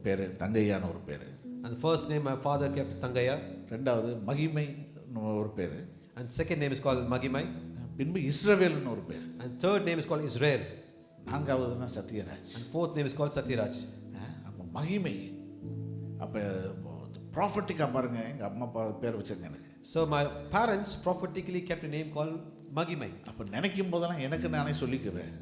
பேர் தங்கையான்னு ஒரு பேர். And the first name my father kept Tangaya. ரெண்டாவது மகிமை ஒரு பேர். And second name is called Magimai. பின்பு இஸ்ரவேல்னு ஒரு பேர். And third name is called Israel. நான்காவது தான் Sathyaraj. And fourth name is called Satyaraj. அப்போ மகிமை, அப்போ ப்ராஃபட்டிக்காக பாருங்க, எங்கள் அம்மா அப்பா பேர் வச்சிருங்க எனக்கு. So my parents prophetically kept a name called Magimai. அப்போ நினைக்கும் போதெல்லாம் எனக்கு நானே சொல்லிக்குவேன்,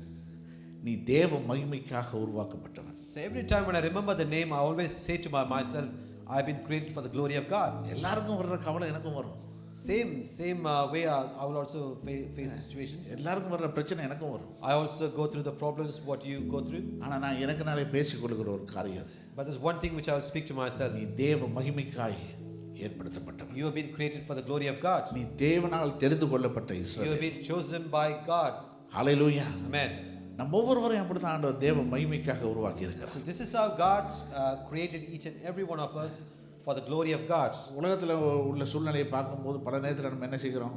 நீ தேவ மகிமைக்காக உருவாக்கப்பட்டவன். So every time when I remember the name, I always say to myself, I've been created for the glory of God. எல்லாருக்கும் வர்ற கவலை எனக்கும் வரும். Same way I will also face situations. எல்லாருக்கும் வர்ற பிரச்சனை எனக்கும் வரும். I also go through the problems what you go through. ஆனால் நான் எனக்கு நாளே பேசிக் கொள்கிற ஒரு காரியம் அது. But there's one thing which I will speak to myself. நீ தேவ மகிமைக்காய் ஏற்படுத்தப்பட்டவன். You have been created for the glory of God. நீ தேவனால் தெரிந்து கொள்ளப்பட்ட You Israel. have been chosen by God. Hallelujah. Amen. நம்ம ஒவ்வொருவரையும் அப்படித்தான் ஆண்டவர் தேவ மகிமைக்காக உருவாக்கி இருக்கிறார். So this is how God created each and every one of us for the glory of God. உலகத்தில் உள்ள சூழ்நிலையை பார்க்கும்போது பல நேரத்தில் நம்ம என்ன செய்கிறோம்,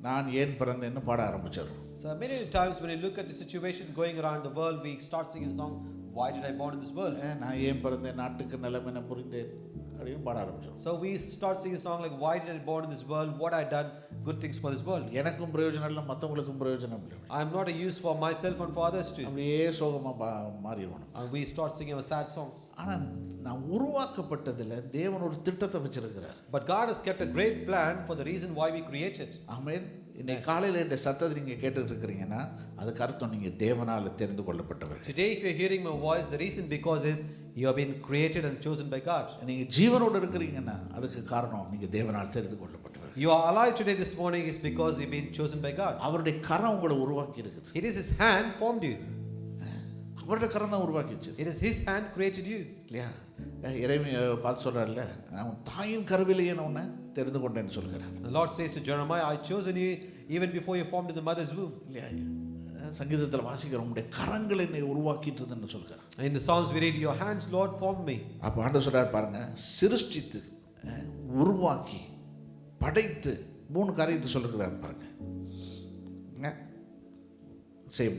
நான் ஏன் பிறந்தேன்னு பாட ஆரம்பிச்சிடுறோம். So many times when you look at the situation going around the world, we start singing the song, why did I born in this world? நான் ஏன் பிறந்தேன், நாட்டுக்கு நிலைமை புரிந்தேன் அப்படின்னு பாட ஆரம்பிச்சிடும். So we start singing a song like, why did I born in this world? What I done good things for this world? எனக்கும் பிரயோஜனம் இல்லை, மற்றவங்களுக்கும் பிரயோஜனம் இல்லை. I am not a use for myself and for others too. அப்படியே சோகமாக மாறிடுவோம். And we start singing our sad songs. ஆனால் நான் உருவாக்கப்பட்டதில் தேவன் ஒரு திட்டத்தை வச்சிருக்கிறார். But God has kept a great plan for the reason why we created. ஆமென். இன்னைக்கு காலையில் இந்த சத்தத்தை நீங்கள் கேட்டுட்டு இருக்கிறீங்கன்னா அதுக்கு அர்த்தம் நீங்கள் தேவனால் தெரிந்து கொள்ளப்பட்டவர். Today if you're hearing my voice, the reason because is you have been created and chosen by God. நீங்கள் ஜீவனோடு இருக்கிறீங்கன்னா அதுக்கு காரணம் நீங்கள் தேவனால் தெரிந்து கொள்ளப்பட்டவர். You are alive today this morning is because you've been chosen by God. அவருடைய கரம் உங்களை உருவாக்கி இருக்குது. It is His hand formed you. அவருடைய கரம் தான் உருவாக்கிச்சு. It is His hand created you. இல்லையா? எரேமியா பார்த்து சொல்றாருல்ல, நான் தாயின் கருவிலேயே நான் உன்னை தெரிந்து கொண்டேன்னு சொல்கிறார். The Lord says to Jeremiah, I chosen you even before you formed in the mother's womb. இல்லையா? சங்கீதத்தில் வாசிக்கிறோம், உங்களுடைய கரங்கள் என்னை உருவாக்கிட்டுதுன்னு சொல்கிறார். In the Psalms we read, your hands Lord formed me. அப்போ ஆண்டவர் சொல்றார் பாருங்க, சிருஷ்டித்து உருவாக்கி படைத்து 3 காரியத்தை சொல்லுகிறார் பாருங்க. Same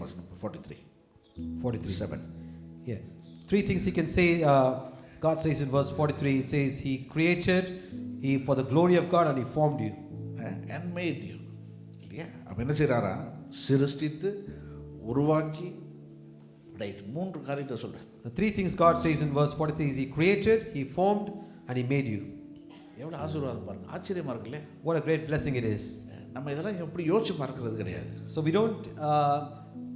43:7. Yeah. 3 things he can say. God says in verse 43, it says He created, He for the glory of God, and He formed you and made you. இல்லையா? அப்போ என்ன செய்கிறாரா, சிருஷ்டித்து உருவாக்கி படைத்து 3 காரியத்தை சொல்றார். The 3 things God says in verse 43 is He created, He formed, and He made you. எவ்வளோ ஆசீர்வாதம் பாருங்க, ஆச்சரியமா இருக்குல்ல? What a great blessing it is. நம்ம இதெல்லாம் எப்படி யோசிச்சு பார்க்கறது கிடையாது. So we don't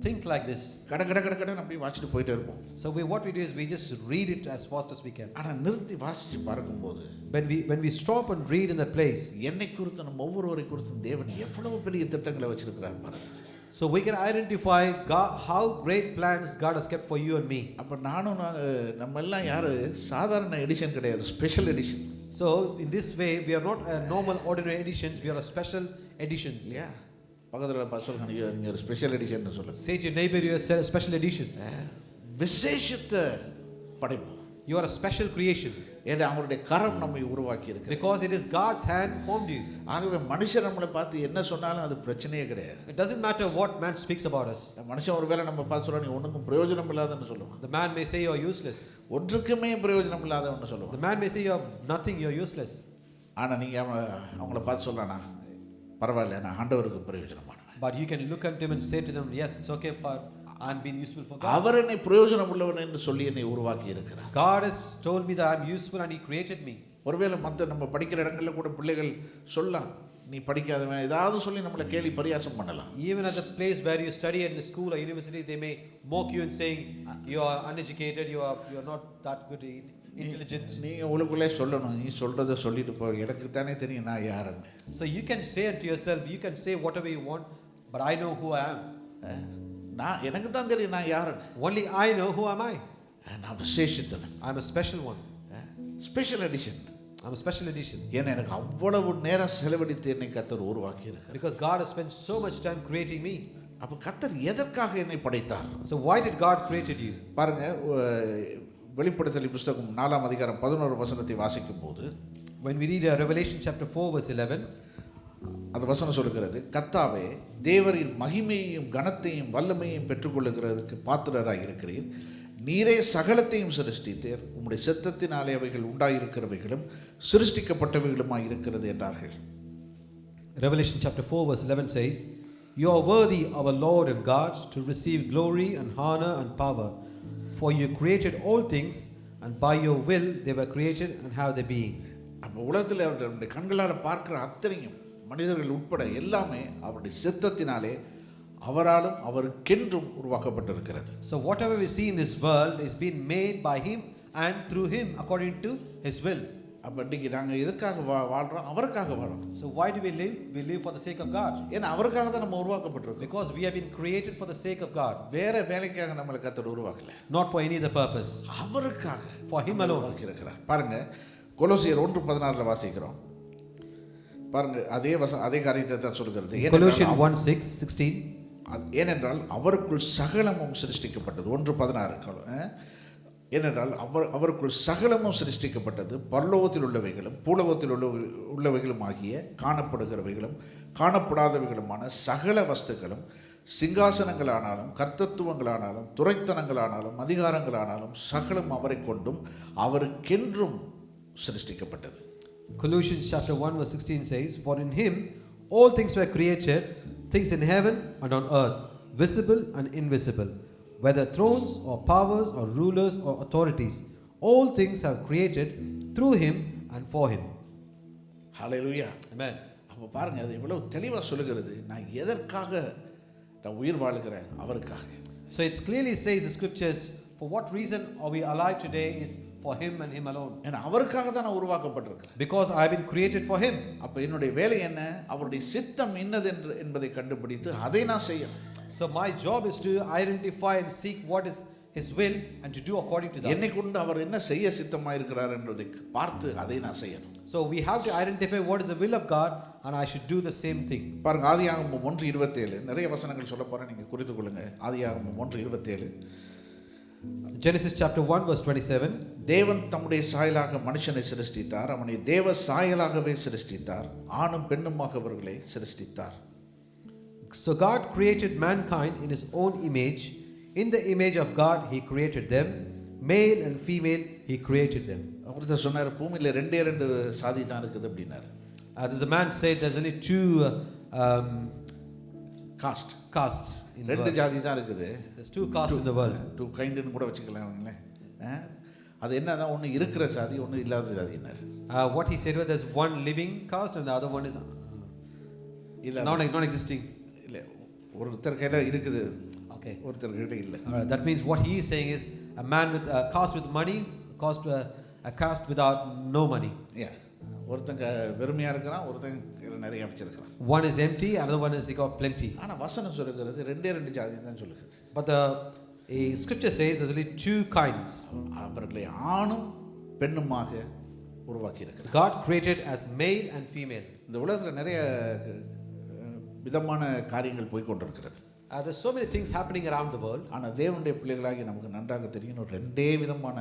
think like this. கட கட கட கடன்னு அப்படியே வாசிட்டு போயிட்டே இருப்போம். So what we do is we just read it as fast as we can. ஆனால் நிறுத்தி வாசித்து பார்க்கும்போது When we stop and read in that place, என்னை குறித்து நம்ம ஒவ்வொருவரை குறித்து தேவன் எவ்வளவு பெரிய திட்டங்களை வச்சிருக்கிறார் பாருங்க. so we can identify God, how great plans God has kept for you and me. அப்போ நம்ம எல்லாம் யாரு சாதாரண எடிஷன் கிடையாது, special edition. So in this way we are not a normal ordinary editions, we are a special editions. இல்லையா? பக்கத்தில் சொல்லுங்க, நீங்கள் ஒரு ஸ்பெஷல் எடிஷன் சொல்லுங்க. Say to your neighbor, you are a special edition. விசேஷித்த படைப்பு. You are a special creation. ஏன்னா அவருடைய கரம் நம்மை உருவாக்கி இருக்கு. Because it is God's hand formed you. ஆகவே மனுஷன் நம்மளை பார்த்து என்ன சொன்னாலும் அது பிரச்சனையே கிடையாது. It doesn't matter what man speaks about us. மனுஷன் ஒருவேளை நம்ம பார்த்து சொல்றான், நீ ஒண்ணுக்கும் பிரயோஜனம் இல்லாதன்னு சொல்லுவான். The man may say you are useless. ஒன்றுக்குமே பிரயோஜனம் இல்லாதவன்னு The சொல்லுவான். man may say you have nothing, you are useless. ஆனா நீங்க அவங்கள பார்த்து சொல்லலாம்னா, பரவாயில்ல, நான் ஆண்டவருக்கு பிரயோஜனமானவன். But you can look at him and say to them, yes, it's okay, for I'm being useful for God. அவர் என்னை பிரயோஜனம் உள்ளவன் என்று சொல்லி என்னை உருவாக்கி இருக்கிறார். God has told me that I'm useful and he created me. ஒருவேளை மற்ற நம்ம படிக்கிற இடங்கள்ல கூட பிள்ளைகள் சொல்லலாம், நீ படிக்காதவன் ஏதாவது சொல்லி நம்மளை கேலி பரியாசம் பண்ணலாம். Even at the place where you study in the school or university, they may mock you and saying you are uneducated, you are not that good, intelligent. நீங்க உங்களுக்குள்ளே சொல்லணும், நீ சொல்றதை சொல்லிட்டு போ, எனக்கு தானே தெரியும் நான் யாருன்னு. So you can say unto yourself, you can say whatever you want, but I know who I am. நான் எனக்கு தான் தெரியும் நான் யாருன்னு. Only I know who am I. நான் விசேஷித்தவன். I'm a special one. Special edition. I'm a special edition. ஏன்னா எனக்கு அவ்வளவு நேரம் செலவழித்து என்னை கர்த்தர் உருவாக்கி இருக்கிறார். Because God has spent so much time creating me. அப்ப கர்த்தர் எதற்காக என்னை படைத்தார்? So why did God created you? பாருங்க, வெளிப்படுத்தல் புத்தகம் 4ஆம் அதிகாரம் 11 வசனத்தை வாசிக்கும் போது, when we read Revelation chapter 4 verse 11, அந்த வசனம் சொல்லுகிறது, கர்த்தாவே, தேவரின் மகிமையையும் கனத்தையும் வல்லமையையும் பெற்றுக்கொள்ளுகிறதுக்கு பாத்திரராக இருக்கிறீர். நீரே சகலத்தையும் சிருஷ்டித்தீர். உம்முடைய சித்தத்தினாலே அவைகள் உண்டாயிருக்கிறவைகளும் சிருஷ்டிக்கப்பட்டவைகளுமாய் இருக்கிறது என்றார்கள். Revelation chapter 4 verse 11 says, you are worthy, our Lord and God, to receive glory and honor and power, for you created all things, and by your will they were created and have their being. அப்போ உலகத்தில் அவருடைய கண்களால் பார்க்கிற அத்தனையும் மனிதர்கள் உட்பட எல்லாமே அவருடைய சித்தத்தினாலே அவராலும் அவருக்கென்றும் உருவாக்கப்பட்டிருக்கிறது. So whatever we see in this world is being made by him and through him according to his will. அப்போ இன்றைக்கி நாங்கள் எதுக்காக வாழ்கிறோம்? அவருக்காக வாழ்றோம். So why do we live? We live for the sake of God. ஏன்னா அவருக்காக தான் நம்ம உருவாக்கப்பட்டிருக்கோம். Because we have been created for the sake of God. வேற வேலைக்காக நம்மளை கர்த்தர் உருவாக்கல. Not for any other purpose. அவருக்காக, for him alone. உருவாக்கி இருக்கிறார். பாருங்க, கொலோசியர் 1:16 வாசிக்கிறோம். பாருங்க, அதே காரியத்தை தான் சொல்கிறது. Colossians 1:16. ஏனென்றால் அவருக்குள் சகலமும் சிருஷ்டிக்கப்பட்டது. 1:16. ஏனென்றால் அவருக்குள் சகலமும் சிருஷ்டிக்கப்பட்டது, பரலோகத்தில் உள்ளவைகளும் பூலோகத்தில் உள்ளவைகளும் ஆகிய காணப்படுகிறவைகளும் காணப்படாதவைகளுமான சகல வஸ்துக்களும், சிங்காசனங்களானாலும் கர்த்தத்துவங்களானாலும் துரைத்தனங்களானாலும் அதிகாரங்களானாலும் சகலம் அவரை கொண்டும் அவருக்கென்றும் சிருஷ்டிக்கப்பட்டது. Colossians chapter 1 verse 16 says, for in him all things were created, things in heaven and on earth, visible and invisible, whether thrones or powers or rulers or authorities, all things have created through him and for him. Hallelujah. Amen. அப்போ பாருங்க, அது இவ்வளவு தெளிவாக சொல்லுகிறது. நான் எதற்காக நான் உயிர் வாழ்கிறேன்? அவருக்காக. So it clearly says the scriptures, for what reason are we alive today is for him and him alone. ஏன்னா அவருக்காக தான் நான் உருவாக்கப்பட்டிருக்கேன். Because I have been created for him. அப்போ என்னுடைய வேலை என்ன? அவருடைய சித்தம் என்னது என்பதை கண்டுபிடித்து அதை நான் செய்யணும். So my job is to identify and seek what is his will and to do according to that. என்னை கொண்டு அவர் என்ன செய்ய சித்தமாக இருக்கிறார் என்பதை பார்த்து அதை நான் செய்யணும். So we have to identify what is the will of God and I should do the same thing. பாருங்க, ஆதியாகமம் 1:27 நிறைய வசனங்கள் சொல்ல போறேன், நீங்க குறித்துக் கொள்ளுங்க. ஆதியாகமம் 1:27. Genesis chapter 1 verse 27. தேவன் தம்முடைய சாயலாக மனுஷனை சிருஷ்டித்தார், அவனை தேவ சாயலாகவே சிருஷ்டித்தார், ஆணும் பெண்ணுமாக அவர்களை சிருஷ்டித்தார். So God created mankind in his own image, in the image of God he created them, male and female he created them. ஒருத்தர் சொன்னார், பூமியில ரெண்டு சாதி தான் இருக்குது அப்படின்னாரு. There's a man said there's only two castes in the ரெண்டு world. ஜாதி தான் இருக்குது. There's two castes in the world. Two கைண்ட்னு கூட வச்சுக்கலாங்களே. அது என்னன்னா, ஒன்று இருக்கிற ஜாதி, ஒன்று இல்லாத ஜாதினார். What he said was there's one living caste and the other one is இல்லை not existing. இல்லை ஒருத்தர் கையில் இருக்குது, Okay. ஒருத்தர் கையில் இல்லை. That means what he is saying is a man with cast with money, a cast without no money. ஏன் ஒருத்தங்க வெறுமையாக இருக்கிறான், ஒருத்தங்க கையில் நிறைய வச்சிருக்கிறான். One is empty, another one is he got plenty. ஆனால் வசனம் சொல்லுகிறது ரெண்டு ஜாதியும் தான் சொல்லுகிறது. But the scripture says there's only two kinds. அவர்களை ஆணும் பெண்ணுமாக உருவாக்கி இருக்கிறார். God created as male and female. இந்த உலகத்தில் நிறைய விதமான காரியங்கள் போய் கொண்டிருக்கிறது. There's so many things happening around the world. ஆனால் தேவனுடைய பிள்ளைகளாகி நமக்கு நன்றாக தெரியும், ரெண்டே விதமான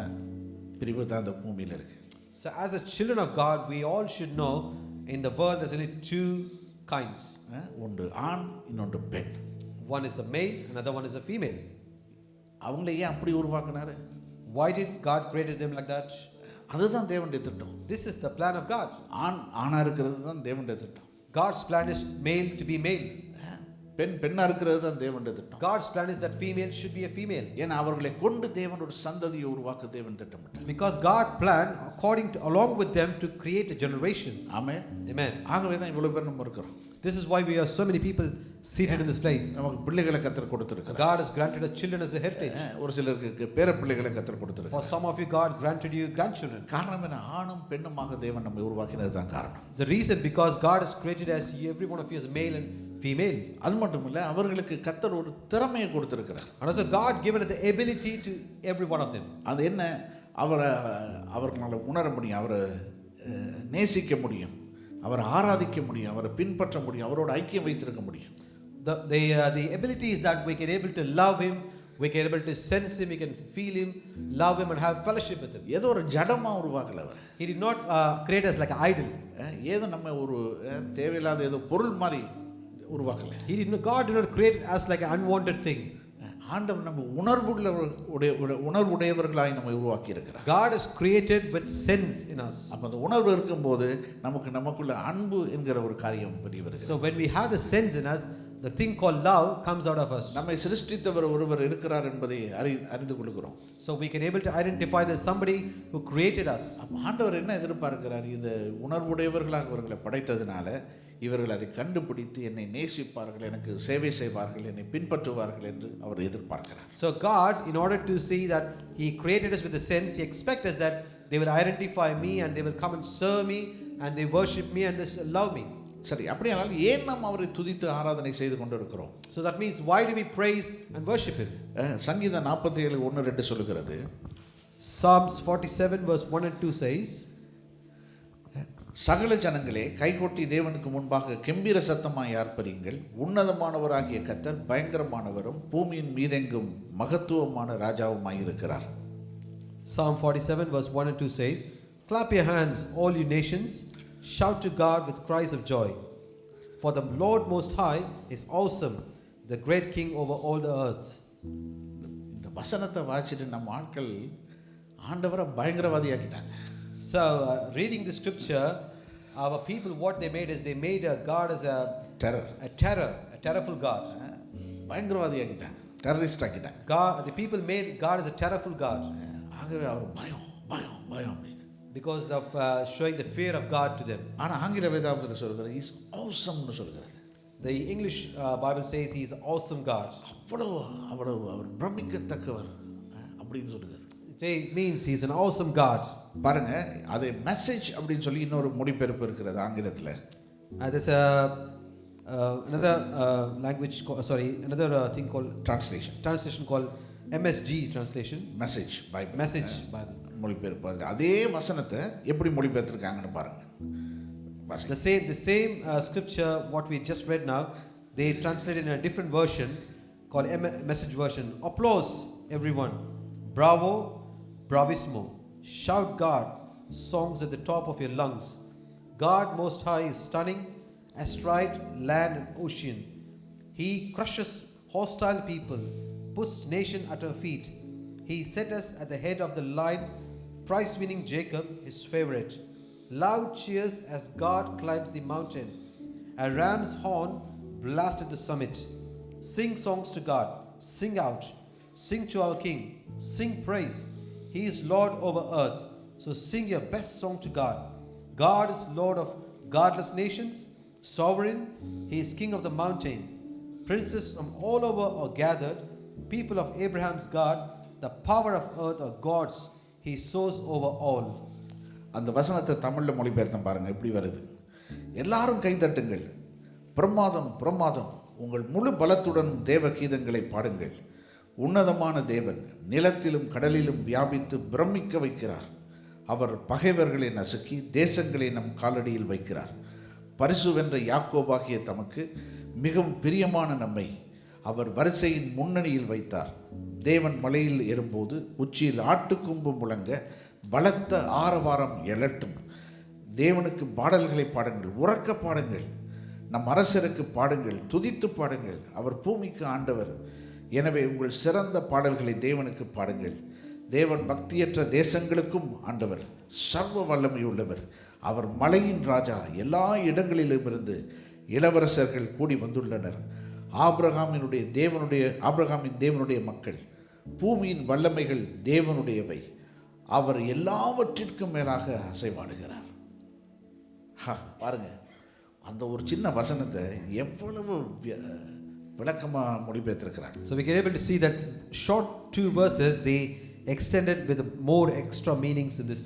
பிரிவு தான் இந்த பூமியில் இருக்கு. So as the children of God, we all should know in the world there's only two kinds. ஒன்று ஆண், இன்னொன்று பெண். One is a male, another one is a female. அவங்களை ஏன் அப்படி உருவாக்குனாரு? Why did God create them like that? அதுதான் தேவனுடைய திட்டம். This is the plan of God. ஆணா இருக்கிறது தான் தேவனுடைய திட்டம். God's plan is male to be male. பெண்ணா இருக்கிறது தான் தேவனுடைய திட்டம். God's plan is that female should be a female. ஏன்னா அவர்களை கொண்டு தேவன் ஒரு சந்ததியை உருவாக்க தேவன் திட்டமிட்டார். Because God planned along with them to create a generation. Amen. Amen. ஆகவே தான் இவ்வளவு பேர் நம்ம இருக்கிறோம். This is why we are so many people seated in this place. நமக்கு பிள்ளைகளை கர்த்தர் கொடுத்திருக்கிறார். God has granted us children as a heritage. ஒரு சிலருக்கு பேர பிள்ளைகளை கர்த்தர் கொடுத்திருக்கிறார். For some of you God granted you grandchildren. காரணம் என்ன? ஆணும் பெண்ணுமாக தேவன் நம்மை உருவாக்கினது தான் காரணம். The reason because God has created us, every one of you as male and female. அது மட்டும் இல்ல, அவர்களுக்கு கர்த்தர் ஒரு திறமையை கொடுத்திருக்கிறார். And also God given the ability to every one of them. அது என்ன? அவர்களால உணர முடியும், அவரை நேசிக்க முடியும், அவரை ஆராதிக்க முடியும், அவரை பின்பற்ற முடியும், அவரோட ஐக்கியம் வைத்திருக்க முடியும். The ability is that we can able to love him, we can able to sense him, we can feel him, love him and have fellowship with him. ஏதோ ஒரு ஜடமா உருவாக்கல அவர். He did not create us like an idol. ஏதோ நம்ம ஒரு தேவையில்லாத ஏதோ பொருள் மாதிரி உருவாக்கல. God did not create us like an unwanted thing. ஆண்டவர் நம்ம உணர்வுடையவர்களாய் நம்மை உருவாக்கி இருக்கிறார். God has created with sense in us. அப்ப அந்த உணர்வு இருக்கும்போது நமக்குள்ள அன்பு என்கிற ஒரு காரியம் வெளியே வருகிறது. So when we have the sense in us, the thing called love comes out of us. நம்மை சிருஷ்டித்தவர் ஒருவர் இருக்கிறார் என்பதை அறிந்து கொள்கிறோம். So we can able to identify that somebody who created us. ஆண்டவர் என்ன எதிர்பார்க்கிறார்? இந்த உணர்வுடையவர்களாக அவர்களை படைத்ததினால இவர்கள் அதை கண்டுபிடித்து என்னை நேசிப்பார்கள், எனக்கு சேவை செய்வார்கள், என்னை பின்பற்றுவார்கள் என்று அவர் எதிர்பார்க்கிறார். So God, in order to see that he created us with the sense, he expects us that they will identify me and they will come and serve me and they worship me and they love me. சரி, அப்படியானால் ஏன் நாம் அவரை துதித்து ஆராதனை செய்து கொண்டிருக்கிறோம்? So that means why do we praise and worship him? சங்கீதம் 47:1-2 சொல்லுகிறது. Psalms 47 verse 1 and 2 says, சகல ஜனங்களே கைகொட்டி தேவனுக்கு முன்பாக கெம்பீர சத்தமாய் ஆர்ப்பரியுங்கள், உன்னதமானவராகிய கர்த்தர் பயங்கரமானவரும் பூமியின் மீதெங்கும் மகத்துவமான ராஜாவுமாய் இருக்கிறார். Psalm 47 verse 1 and 2 says, clap your hands all you nations, shout to God with cries of joy, for the Lord most high is awesome, the great king over all the earth. இந்த வசனத்தை வாசிட்டு நம்ம ஆட்கள் ஆண்டவரை பயங்கரவாதியாக்கிட்டாங்க. So reading the scripture, our people what they made is they made a God as a terrorful God. பயங்கரவாதியாக்கிட்டாங்க, டெரரிஸ்ட் ஆக்கிட்டாங்க. God, the people made God as a terrorful God. ஆகவே அவர் பயம் பயம் பயம் அப்படின்னு, because of showing the fear of God to them. ஆனா ஆங்கில வேதாகமத்தில் சொல்கிறது இஸ் ஆசம்னு சொல்கிறது. The English Bible says he is an awesome God. அவ்வளவு அவர் பிரமிக்கத்தக்கவர் அப்படின்னு சொல்லுகிறது. It means he is an awesome God. பாருங்க, அது மெசேஜ் அப்படின்னு சொல்லி இன்னொரு மொழிபெயர்ப்பு இருக்கிறது ஆங்கிலத்தில். There's another language another thing called translation called MSG translation. Message Bible. Message Bible. மொழிபெயர்ப்பு. அதே வசனத்தை எப்படி மொழிபெயர்த்திருக்காங்கன்னு பாருங்க. The same scripture what we just read now, they translated in a different version called message version. Applause everyone, bravo, bravissimo, shout God songs at the top of your lungs. God most high is stunning astride land and ocean. He crushes hostile people, puts nation at our feet. He set us at the head of the line, prize winning Jacob his favorite. Loud cheers as God climbs the mountain, a ram's horn blasts at the summit. Sing songs to God, sing out, sing to our King, sing praise. He is Lord over earth, so sing your best song to God. God is Lord of godless nations, Sovereign, he is king of the mountain. Princes from all over are gathered. People of Abraham's God, the power of earth are God's. He soars over all. அந்த வசனத்தை தமிழில் மொழிபெயர்த்தம் பாருங்க, எப்படி வருது. எல்லாரும் கைதட்டுங்கள், பிரமாதம் பிரமாதம், உங்கள் முழு பலத்துடன் தேவ கீதங்களை பாடுங்கள். உன்னதமான தேவன் நிலத்திலும் கடலிலும் வியாபித்து பிரமிக்க வைக்கிறார். அவர் பகைவர்களை நசுக்கி தேசங்களை நம் காலடியில் வைக்கிறார். பரிசுவென்ற யாக்கோபாகிய தமக்கு மிகவும் பிரியமான நம்மை அவர் வரிசையின் முன்னணியில் வைத்தார். தேவன் மலையில் ஏறும்போது உச்சியில் ஆட்டுக்கொம்பு முழங்க பலத்த ஆரவாரம் எழட்டும். தேவனுக்கு பாடல்களை பாடுங்கள், உறக்க பாடுங்கள். நம் அரசருக்கு பாடுங்கள், துதித்து பாடுங்கள். அவர் பூமிக்கு ஆண்டவர். எனவே உங்கள் சிறந்த பாடல்களை தேவனுக்கு பாடுங்கள். தேவன் பக்தியற்ற தேசங்களுக்கும் ஆண்டவர், சர்வ வல்லமையுள்ளவர். அவர் மலையின் ராஜா. எல்லா இடங்களிலும் இருந்து இளவரசர்கள் கூடி வந்துள்ளனர். ஆபிரகாமின் தேவனுடைய மக்கள். பூமியின் வல்லமைகள் தேவனுடையவை. அவர் எல்லாவற்றிற்கும் மேலாக அசைவாடுகிறார். பாருங்க, அந்த ஒரு சின்ன வசனத்தை எவ்வளவு விளக்கமாக மொழிபெயர்த்திருக்கிறார். So we can able to see that short 2 verses they extended with more extra meanings in this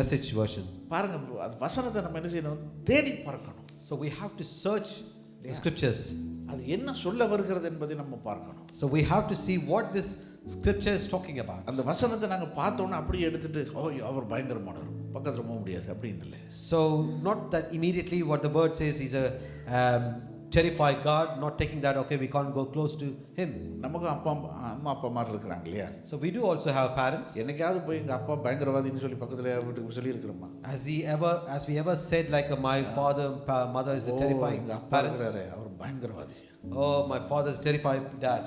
message version. பாருங்க, அந்த வசனத்தை நம்ம என்ன செய்யணும்? தேடி பார்க்கணும். So we have to search the scriptures. அது என்ன சொல்ல வருகிறது என்பதை நம்ம பார்க்கணும். So we have to see what this scripture is talking about. அந்த வசனத்தை நாங்கள் பார்த்தோன்னா அப்படியே எடுத்துட்டு அவர் பயங்கரமானவர், பக்கத்தில் போக முடியாது அப்படின்னு இல்லை. So not that immediately what the word says is a terrified God, not taking that okay we can't go close to him. நமக்கு அம்மா அப்பா மாதிரி இருக்கிறாங்க இல்லையா? So we do also have parents. என்னைக்காவது போய் எங்கள் அப்பா பயங்கரவாதின்னு சொல்லி பக்கத்தில் வீட்டுக்கு சொல்லி இருக்கிறோமா? As we ever said like my father mother is a terrifying parents. அவர் பயங்கரவாதி. Oh, my father is terrified dad.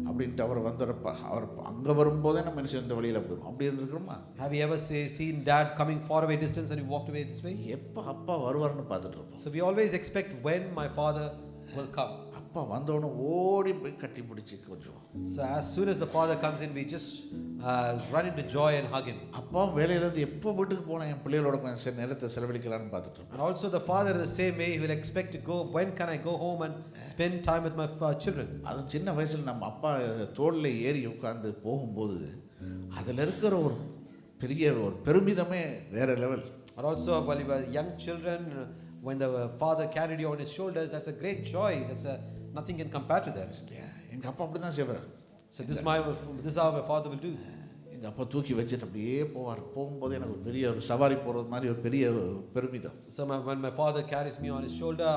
அப்படின்ட்டு அவர் வந்தப்ப அவர் அங்கே வரும்போதே நம்ம என்ன இந்த வழியில் போயிடும். அப்படி இருந்திருக்கிறோமா? Have you ever seen dad coming far away distance and he walked away this way? எப்போ அப்பா வருவார்னு பார்த்துட்டு இருப்போம். So we always expect when my father will come. அப்பா வந்தோடனே ஓடி போய் கட்டி பிடிச்சி கொஞ்சம். So as soon as the father comes in we just run into joy and hug him. அப்பா வேலையிலேருந்து எப்போ வீட்டுக்கு போனால் என் பிள்ளைகளோட கொஞ்சம் நேரத்தை செலவழிக்கலான்னு பார்த்துட்டு இருப்போம். And also the father in the same way he will expect to go, when can I go home and spend time with my children. அது சின்ன வயசில் நம்ம அப்பா தோளில் ஏறி உட்கார்ந்து போகும்போது அதில் இருக்கிற ஒரு பெரிய ஒரு பெருமிதமே வேற level. And also while we were young children, when the father carried you on his shoulders, that's a great joy. Nothing can compare to that. எங்கள் அப்பா அப்படி தான் செய்வார். So this is how my father will do. எங்கள் அப்பா தூக்கி வச்சுட்டு அப்படியே போவார். போகும்போது எனக்கு ஒரு பெரிய ஒரு சவாரி போகிறது மாதிரி ஒரு பெரிய பெருமிதம். So when my father carries me on his shoulder,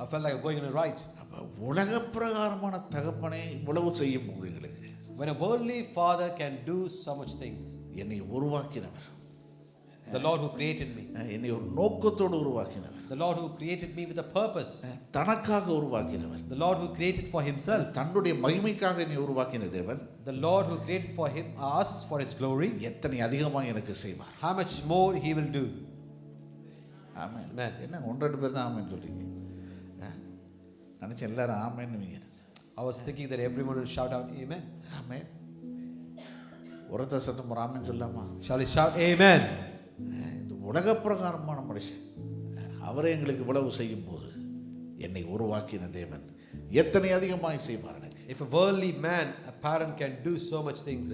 I felt like going on a ride. அப்போ உலக பிரகாரமான தகப்பனே இவ்வளவு செய்யும் போது எங்களுக்கு, when a worldly father can do so much things, என்னை உருவாக்கினவர், the Lord who created me, என்னை ஒரு நோக்கத்தோடு உருவாக்கினவர், the Lord who created me with a purpose, தனக்காக உருவாக்கினவர், the Lord who created for himself, தன்னுடைய மகிமைக்காக என்னை உருவாக்கின தேவன், the Lord who created for us for his glory, எத்தனை அதிகமாக எனக்கு செய்வார். how much more he will do. Amen. Amen. என்ன 1-2 பேர் தான் ஆமென் சொல்றீங்க? நினைச்சேன் எல்லாரும் ஆமென்னு. I was thinking that everyone will shout out amen. ஆமென். ஒருத்த சத்தம் ஒரு ஆமென் சொல்லாமா? Shall we shout amen? இந்த உலக பிரகாரமான மனுஷன் அவரே எங்களுக்கு இவ்வளவு செய்யும் போது என்னை உருவாக்கின தேவன் எத்தனை அதிகமாக செய்வார் எனக்கு. If a worldly man, a parent can do so much things,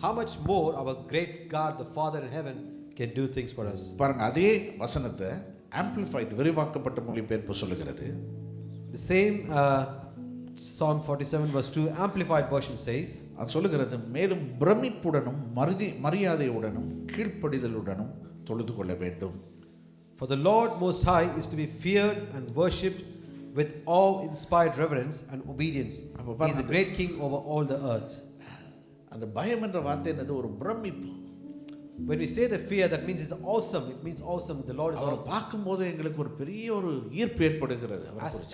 how much more our great God, the Father in heaven, can do things for us. பாருங்க, அதே வசனத்தை ஆம்பிளிஃபைட் விரிவாக்கப்பட்ட மொழிபெயர்ப்பு சொல்லுகிறது. The same Psalm 47 verse 2 amplified version says, அது சொல்லுகிறது, மேலும் பிரமிப்புடனும் மரியாதையுடனும் கீழ்ப்படிதலுடனும் தொழுது கொள்ள வேண்டும். For the Lord Most High is to be feared and worshipped with awe-inspired reverence and obedience. He is a great king over all the earth. அந்த பயம் என்ற வார்த்தை என்னது? ஒரு பிரமிப்பு. When we say the fear, that means it's awesome. It means awesome. The Lord is awesome. பார்க்கும்போது எங்களுக்கு ஒரு பெரிய ஒரு ஈர்ப்பு ஏற்படுகிறது.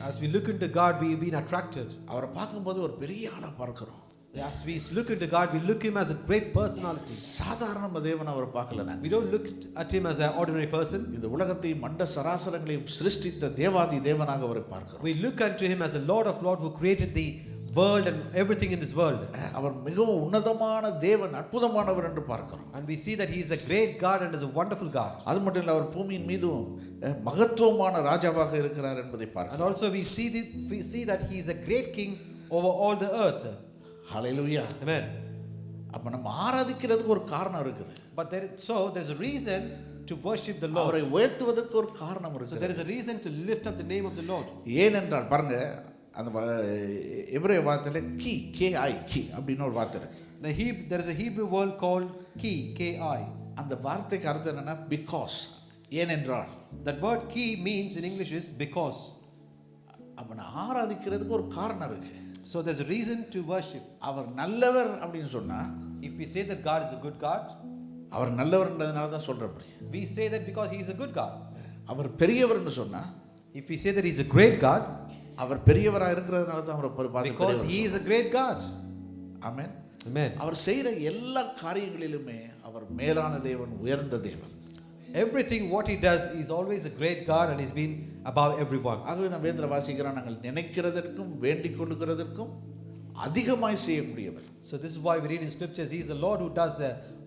As we look into God, we have been attracted. அவரை பார்க்கும்போது ஒரு பெரிய ஆளா பார்க்கிறோம். As we look into God, we look him as a great personality. சாதாரண தேவன் அவரை பார்க்கல. We don't look at him as an ordinary person. இந்த உலகத்தையும் மண்ட சராசரங்களையும் சிருஷ்டித்த தேவாதி தேவனாக அவரை பார்க்கிறோம். We look unto him as a Lord of Lords who created the world and everything in this world. அவர் மிகவும் உன்னதமான தேவன், அற்புதமானவர் என்று பார்க்கிறோம். And we see that he is a great God and is a wonderful God. அது மட்டும் இல்லை, அவர் பூமியின் மீதும் மகத்துவமான ராஜாவாக இருக்கிறார் என்பதை And பார்க்கிறோம். also we see that he is a great king over all the earth. Hallelujah. Amen. அப்ப நம்ம ஆராதிக்கிறதுக்கு ஒரு காரணம் இருக்குது. But there's a reason to worship the Lord. அவரை உயர்த்துவதற்கு ஒரு காரணம் So இருக்குது. there is a reason to lift up the name of the Lord. ஏனென்றால் பாருங்க அந்த எபிரேய வார்த்தையில கி அப்படின்னு ஒரு வார்த்தை இருக்கு. There is a Hebrew word called ki. அந்த வார்த்தைக்கு அர்த்தம் என்னன்னா பிகாஸ், ஏனென்றால். That word ki means in English is because. அப்ப நான் ஆராதிக்கிறதுக்கு ஒரு காரணம் இருக்கு. So there's a reason to worship. அவர் நல்லவர் அப்படின்னு சொன்னா, If we say that God is a good God, அவர் நல்லவர்ன்றதுனால தான் சொல்றேன். we say that because he is a good God. அவர் பெரியவர்னு சொன்னா, If we say that he is a great God, அவர் பெரியவரா இருக்கிறதுனால தான் அவரை because he is a great God. Amen. Amen. அவர் செய்யற எல்லா காரியங்களிலுமே அவர் மேலான தேவன், உயர்ந்த தேவன். Everything what he does is always a great God and he's been above everyone. ஆகவே நான் வேதத்துல வாசிக்கிறோம், நாங்கள் நினைக்கிறதற்கும் வேண்டிக் கொள்ளுகிறதற்கும் அதிகமாய் செய்யக்கூடியவர். So this is why we read in scriptures, he is the Lord who does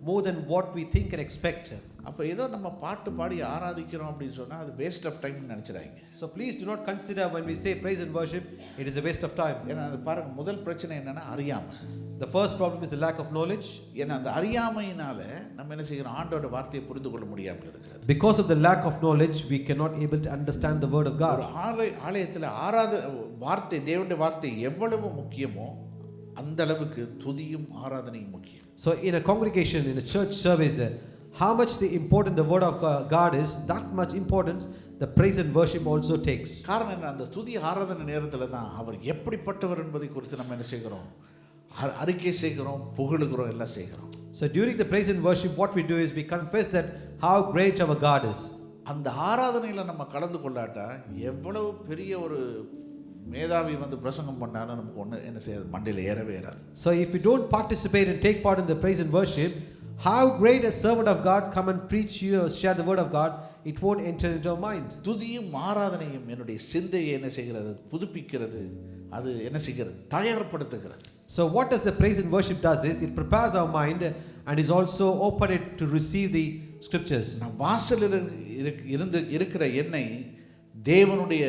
more than what we think and expect. அப்ப ஏதோ நம்ம பாட்டு பாடி ஆராதிக்கிறோம் அப்படின்னு சொன்னா அது வேஸ்ட் ஆஃப் டைம் நினைச்சிடாதீங்க. So please do not consider when we say praise and worship, it is a waste of time. ஏன்னா அது பாருங்க, முதல் பிரச்சனை என்னன்னா அறியாமை. The first problem is the lack of knowledge. ஏன்னா அந்த அறியாமையினால நம்ம என்ன செய்கிறோம், ஆண்டவருடைய வார்த்தையை புரிந்து கொள்ள முடியாமல் இருக்கிறது. Because of the lack of knowledge, we cannot able to understand the word of God. ஆலயத்தில் வார்த்தை, தேவனுடைய வார்த்தை எவ்வளவு முக்கியமோ அந்த அளவுக்கு துதியும் ஆராதனையும் முக்கியம். So in a congregation, in a church service, how much important the word of God is, that much importance the praise and worship also takes. காரணம் என்ன, அந்த துதி ஆராதனை நேரத்தில் தான் அவர் எப்படிப்பட்டவர் என்பதை குறித்து நம்ம என்ன செய்கிறோம், அறிக்கை செய்கிறோம், புகழுகிறோம், எல்லாம் செய்கிறோம். So during the praise and worship, what we do is we confess that how great our God is. அந்த ஆராதனையில் நம்ம கலந்து கொள்ளாட்டா எவ்வளவு பெரிய ஒரு மேதாவி வந்து பிரசங்கம் பண்ணாலும் நமக்கு ஒன்று என்ன செய்யாது, மண்டையில் ஏறவே ஏறாது. So if we don't participate and take part in the praise and worship, how great a servant of God come and preach you or share the word of God, it won't enter into our mind. துதியும் ஆராதனையும் என்னுடைய சிந்தையை என்ன செய்கிறது, புதுப்பிக்கிறது, அது என்ன செய்கிறது, தயார்படுத்துகிறது. So what does the praise and worship does is it prepares our mind and is also open it to receive the scriptures. நம் வாசலில் இருக்கிற என்னை தேவனுடைய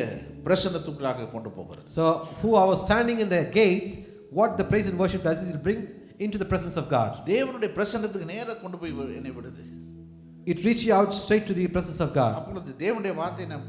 பிரசன்னத்துக்குள்ளாக கொண்டு போகிறது. So who are standing in the gates, what the praise and worship does is it bring into the presence of God. தேவனுடைய பிரசன்னத்துக்கு நேரா கொண்டு போய் என்னை விடுது. It reaches you out straight to the presence of God. அப்பொழுது தேவனுடைய வார்த்தையை நான்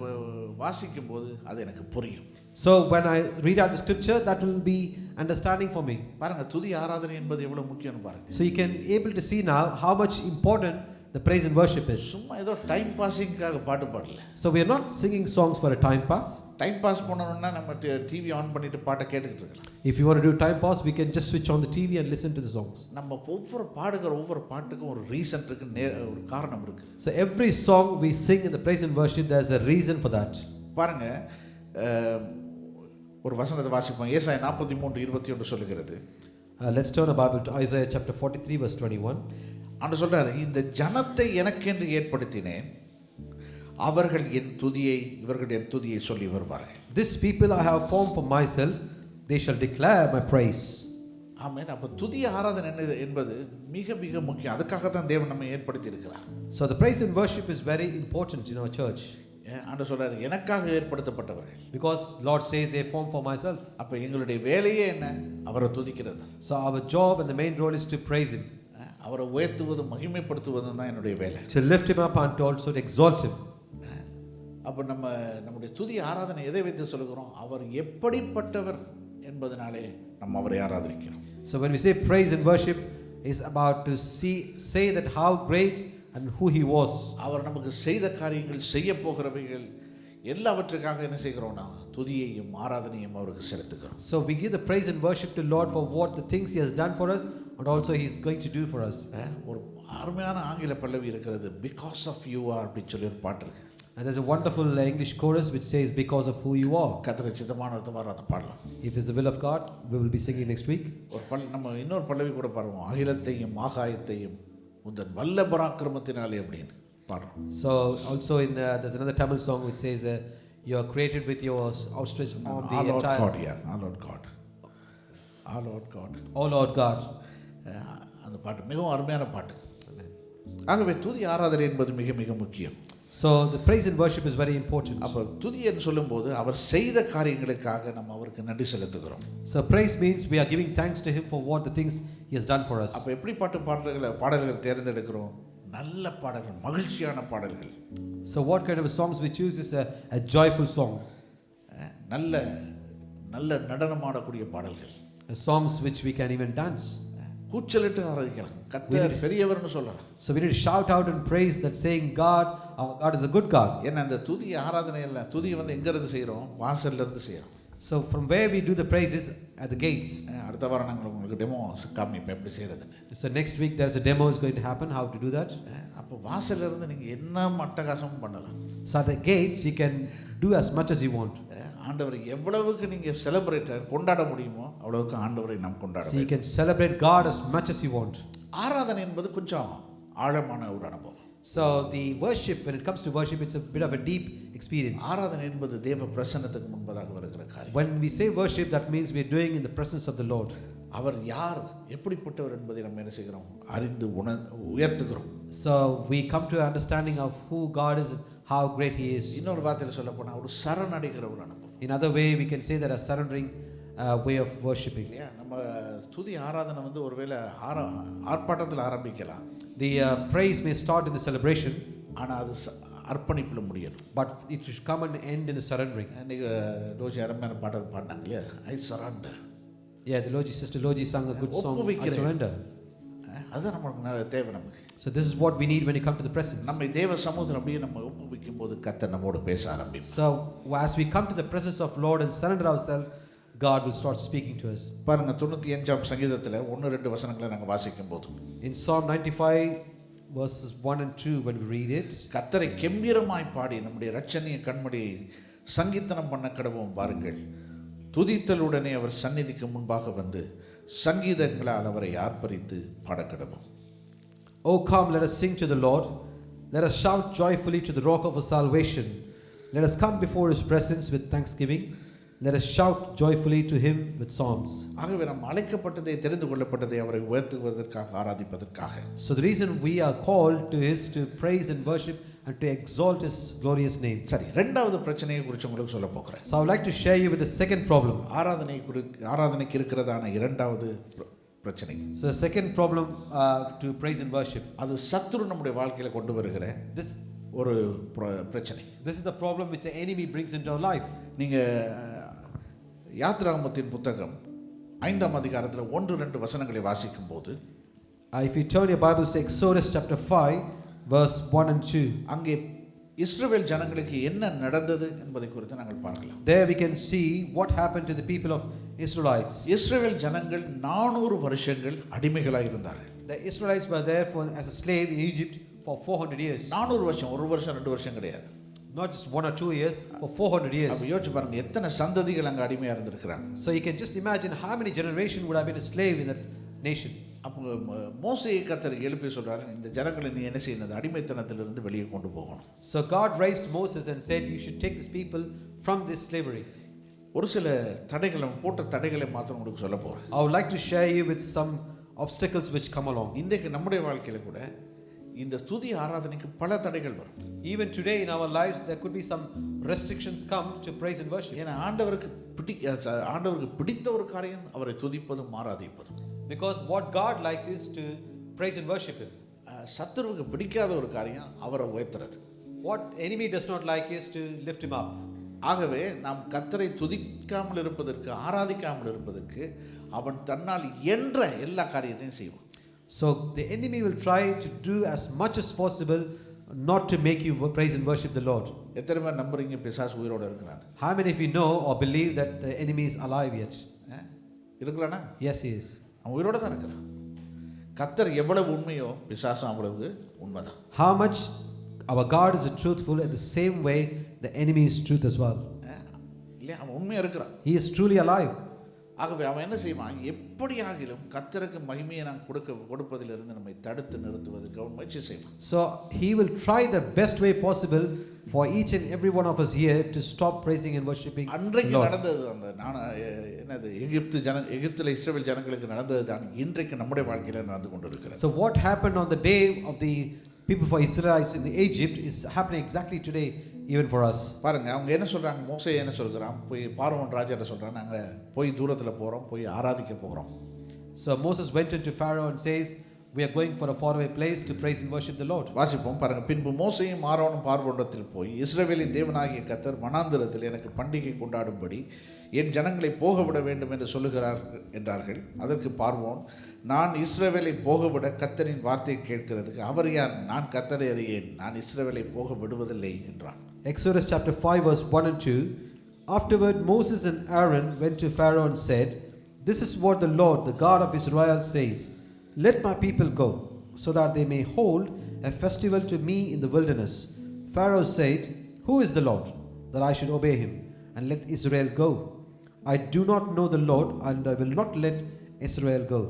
வாசிக்கும் போது அது எனக்கு புரியும். So when I read out the scripture, that will be understanding for me. பாருங்க, துதி ஆராதனை என்பது எவ்வளவு முக்கியம்னு பாருங்க. So you can able to see now how much important the praise and worship is. சும்மா ஏதோ டைம் பாசிங்காக பாட்டு பாடல. So we are not singing songs for a time pass. Time pass பண்ணணும்னா நம்ம டிவி ஆன் பண்ணிட்டு பாட்டை கேட்டுக்கிட்டு இருக்கலாம். If you want to do time pass, we can just switch on the TV and listen to the songs. நம்ம ஒவ்வொரு பாட்டுக்கும் ஒரு ரீசன் இருக்கு, ஒரு காரணம் இருக்கு. So every song we sing in the praise and worship, there's a reason for that. பாருங்க, ஒரு வசனத்தை வாசிப்போம். ஏசாயா 43:21 சொல்லுகிறது. Let's turn our Bible to Isaiah chapter 43 verse 21. ஆண்டவர் சொல்றாரு, இந்த ஜனத்தை எனக்கென்று ஏற்படுத்தினேன், இவர்கள் என் துதியை சொல்லி வருவார்கள். This people I have formed for myself, they shall declare my praise. ஆமென். அப்ப துதி ஆராதனை என்பது மிக மிக முக்கியம். அதுக்காக தான் தேவன் நம்மை ஏற்படுத்தி இருக்கிறார். So the praise and worship is very important in our church. ஆண்டவர் சொல்றாரு, எனக்காக ஏற்படுத்தப்பட்டவர்கள். Because Lord says they formed for myself. அப்ப எங்களுடைய வேலையே என்ன, அவரை துதிக்கிறது. So our job and the main role is to praise him. அவரை உயர்த்துவதும் மகிமைப்படுத்துவதும் தான் என்னுடைய வேலை. To lift him up and to also exalt him. அப்ப நம்முடைய துதி ஆராதனை எதை வைத்து சொல்கிறோம், அவர் எப்படிப்பட்டவர் என்பதனாலே நம்ம அவரை ஆராதிக்கிறோம். So when we say praise and worship is about to say that how great and who he was. அவர் நமக்கு செய்த காரியங்கள், செய்ய போகிறவைகள் எல்லாவற்றுக்காக என்ன செய்கிறோம்னா துதியையும் ஆராதனையும் அவருக்கு செலுத்துகிறோம். So we give the praise and worship to Lord for what the things he has done for us and also he is going to do for us. ஒரு அருமையான ஆங்கில பல்லவி இருக்கிறது, because of you are அப்படி சொல்லி ஒரு பாட்டு இருக்கு. And there's a wonderful English chorus which says because of who you are. கர்த்தருக்கு சித்தமான அர்த்தமாக அதை பாடலாம். If it's the will of God, we will be singing next week. நம்ம இன்னொரு பல்லவி கூட பாடுவோம், அகிலத்தையும் ஆகாயத்தையும் உந்தன் வல்ல பராக்கிரமத்தினாலே அப்படின்னு பாடுறோம். So also in there's another Tamil song which says you are created with your outstretched arm, the entire God, yeah, all Lord God, all Lord God, oh Lord God. அந்த பாட்டு மிகவும் அருமையான பாட்டு. ஆகவே துதி ஆராதனை என்பது மிக மிக முக்கியம். So the praise and worship is very important. அப்போ துதின்னு சொல்லும்போது அவர் செய்த காரியங்களுக்காக நம்ம அவருக்கு நன்றி செலுத்துகிறோம். So praise means we are giving thanks to him for what the things he has done for us. அப்போ எப்படி பாடல்கள் தேர்ந்தெடுக்கிறோம்? நல்ல பாடல்கள், மகிழ்ச்சியான பாடல்கள். So what kind of songs we choose is a joyful song. நல்ல நல்ல நடனமாடக்கூடிய பாடல்கள். Songs which we can even dance. கூச்சலிட்டு ஆராதிக்கலாம். கர்த்தர் பெரியவர்னு சொல்லலாம். So we need to shout out and praise that saying God, our God is a good God. ஏன்னா அந்த துதி ஆராதனை இல்ல, துதி வந்து எங்க இருந்து செய்றோம்? வாசல்ல இருந்து செய்றோம். So from where we do the praises at the gates. அடுத்த வாரம் நாங்கள் உங்களுக்கு டெமோ காமிப்போம் எப்படி செய்யறதுன்னு. So next week there's a demo is going to happen how to do that. அப்போ வாசல்ல இருந்து நீங்க என்ன அட்டகாசமும் பண்ணலாம். So at the gates you can do as much as you want. ஆண்டவரை எவ்வளவுக்கு நீங்க செலிப்ரேட் கொண்டாட முடியுமோ அவ்வளவுக்கு ஆண்டவரை நாம் கொண்டாடலாம். So you can celebrate God as much as you want. ஆராதனை என்பது கொஞ்சம் ஆழமான ஒரு அனுபவம். So the worship, when it comes to worship, it's a bit of a deep experience. ஆராதனை என்பது தேவ பிரசன்னத்துக்கு முன்பதாக வருகிற காரியம். When we say worship, that means we are doing in the presence of the Lord. அவர் யார், எப்படிப்பட்டவர் என்பதை நம்ம என்ன செய்கிறோம்? அறிந்து உயர்த்துகிறோம். So we come to an understanding of who God is and how great he is. இன்னொரு வார்த்தையில சொல்ல போனா ஒரு சரணடைகிற ஒரு அனுபவம். In other way we can say that a surrendering way of worshiping. இல்லையா? நம்ம துதி ஆராதனை வந்து ஒருவேளை ஆர்ப்பாட்டத்தில் ஆரம்பிக்கலாம். The praise may start in the celebration, ஆனா அது அர்ப்பணிப்பில் முடியணும். but it should come and end in the surrendering. இன்னைக்கு லோஜி அருமையான பாடல் பாடினாங்க இல்லையா? I surrender. Yeah, the Logi sister Logi sang a good song, I surrender. அது நமக்கு தேவை நமக்கு. So this is what we need when you come to the presence. நம்ம தேவ சமூகத்தில் அப்படியே நம்ம ஒப்புவிக்கும் போது கர்த்தர் நம்மோடு பேச ஆரம்பிப்பார். So as we come to the presence of Lord and surrender ourselves, God will start speaking to us. பாருங்க 95ஆம் சங்கீதத்தில் 1-2 வசனங்களை நாங்க வாசிக்கும் போது In Psalm 95 verses 1 and 2 when we read it, கர்த்தரை கெம்பீரமாய் பாடி நம்முடைய இரட்சணிய கண்மணியை சங்கீதனம் பண்ண கடவோம் பாருங்கள். துதித்தலுடனே அவர் சந்நிதிக்கு முன்பாக வந்து சங்கீதங்களால் அவரை ஆர்ப்பரித்து பாடக்கடவோம். Oh come, let us sing to the Lord, let us shout joyfully to the rock of our salvation, let us come before his presence with thanksgiving, let us shout joyfully to him with psalms. ஆகவே நாம் அழைக்கப்பட்டதை, தெரிந்து கொள்ளப்பட்டதை அவரை உயர்த்துவதற்காக, ஆராதிப்பதற்காக. So the reason we are called to is to praise and worship and to exalt his glorious name. சரி, இரண்டாவது பிரச்சனையை குறித்து உங்களுக்கு சொல்ல போகிறேன். So I would like to share you with the second problem. ஆராதனைக்கு இருக்கிறதான இரண்டாவது பிரச்சனை. So the second problem to praise and worship. அது சத்துரு நம்முடைய வாழ்க்கையில கொண்டு வருகிற This ஒரு பிரச்சனை. This is the problem which the enemy brings into our life. நீங்க யாத்ராகமத்தின் புத்தகம் 5ஆம் அதிகாரத்தில் 1-2 வசனங்களை வாசிக்கும் போது, If you turn your Bibles to Exodus chapter 5 verse 1 and 2, அங்கே இஸ்ரவேல் ஜனங்களுக்கு என்ன நடந்தது என்பதை குறித்து நாங்கள் பார்க்கலாம். there we can see what happened to the people of Israelites. இஸ்ரவேல் ஜனங்கள் 400 வருஷங்கள் அடிமைகளாக இருந்தார்கள். The Israelites were there as a slave in Egypt for 400 years. 400 வருஷம், ஒரு வருஷம் 2 வருஷம் கிடையாது. Not just 1 or 2 years, for 400 years. அப்ப யோசிச்சு பாருங்க எத்தனை சந்ததிகள் அங்க அடிமையா இருந்திருக்காங்க. So you can just imagine how many generations would have been a slave in that nation. அப்போ மோசேயை கர்த்தர் எழுப்பி சொல்றாரு, இந்த ஜனங்களை நீ என்ன செய்யணும்? அடிமைத்தனத்திலிருந்து வெளியே கொண்டு போகணும். So God raised Moses and said you should take these people from this slavery. ஒரு சில தடைகளை போட்ட தடைகளை மாத்திரம் உங்களுக்கு சொல்ல போறேன். I would like to share you with some obstacles which come along. இன்றைக்கு நம்முடைய வாழ்க்கையில கூட இந்த துதி ஆராதனைக்கு பல தடைகள் வரும். Even today in our lives there could be some restrictions come to praise and worship. ஏன்னா ஆண்டவருக்கு பிடித்த ஒரு காரியம் அவரை துதிப்பதும் ஆராதிப்பதும். Because what God likes is to praise and worship him. சத்துருவுக்கு பிடிக்காத ஒரு காரியம் அவரை உயர்த்துறது. What enemy does not like is to lift him up. ஆகவே நாம் கர்த்தரை துதிக்காமல் இருப்பதற்கு, ஆராதிக்காமல் இருப்பதற்கு அவன் தன்னால் என்ற எல்லா காரியத்தையும் செய்வான். So the enemy will try to do as much as possible not to make you praise and worship the Lord. எத்தனை பேர் நம்புறீங்க பிசாசு உயிரோட இருக்கிறான்? How many of you know or believe that the enemy is alive yet? இருக்கிறானா? Yes, he is. அவன் உயிரோட தான் இருக்கிறான். கர்த்தர் எவ்வளவு உண்மையோ பிசாசும் அவ்வளவு உண்மைதான். How much our God is truthful, in the same way the enemy is truth as well. இல்லையா? அவன் உண்மையா இருக்கிறான். He is truly alive. ஆகவே அவன் என்ன செய்வான்? எப்படியாகிலும் கர்த்தருக்கு மகிமையை நான் கொடுப்பதிலிருந்து நம்மை தடுத்து நிறுத்துவதற்கு அவன் முயற்சி செய்வான். So he will try the best way possible for each and every one of us here to stop praising and worshiping the Lord. அன்றைக்கு நடந்தது என்னது எகிப்தில் இஸ்ரவேல் ஜனங்களுக்கு நடந்தது தான் இன்றைக்கு நம்முடைய வாழ்க்கையில நடந்து கொண்டிருக்கிறது. So what happened on the day of the people for Israelites in Egypt is happening exactly today, even for us. பாருங்க, அவங்க என்ன சொல்றாங்க, மோசே என்ன சொல்கிறான், போய் பார்வோன் ராஜாட்ட சொல்றான், நாங்க போய் தூரத்துல போறோம், போய் ஆராதிக்க போறோம். So Moses went into Pharaoh and says, we are going for a faraway place to praise and worship the Lord. வாசிப்போம் பாருங்க. பின்பு மோசேயும் ஆரோனும் பார்வோனிடத்தில் போய், இஸ்ரவேலின் தேவனாகிய கர்த்தர் வனாந்திரத்தில் எனக்கு பண்டிகை கொண்டாடும்படி என் ஜனங்களை போகவிட வேண்டும் என்று சொல்லுகிறார் என்றார்கள். அதற்கு பார்வோன், நான் இஸ்ரவேலை போகவிட கர்த்தரின் வார்த்தையை கேட்கிறதுக்கு அவர் யார்? நான் கர்த்தரை அறியேன், நான் இஸ்ரவேலை போக விடுவதில்லை என்றான். Exodus chapter 5 verse 1 and 2. Afterward Moses and Aaron went to Pharaoh and said, this is what the Lord, the God of Israel says, let my people go, so that they may hold a festival to me in the wilderness. Pharaoh said, who is the Lord, that I should obey him and let Israel go? I do not know the Lord, and I will not let Israel go.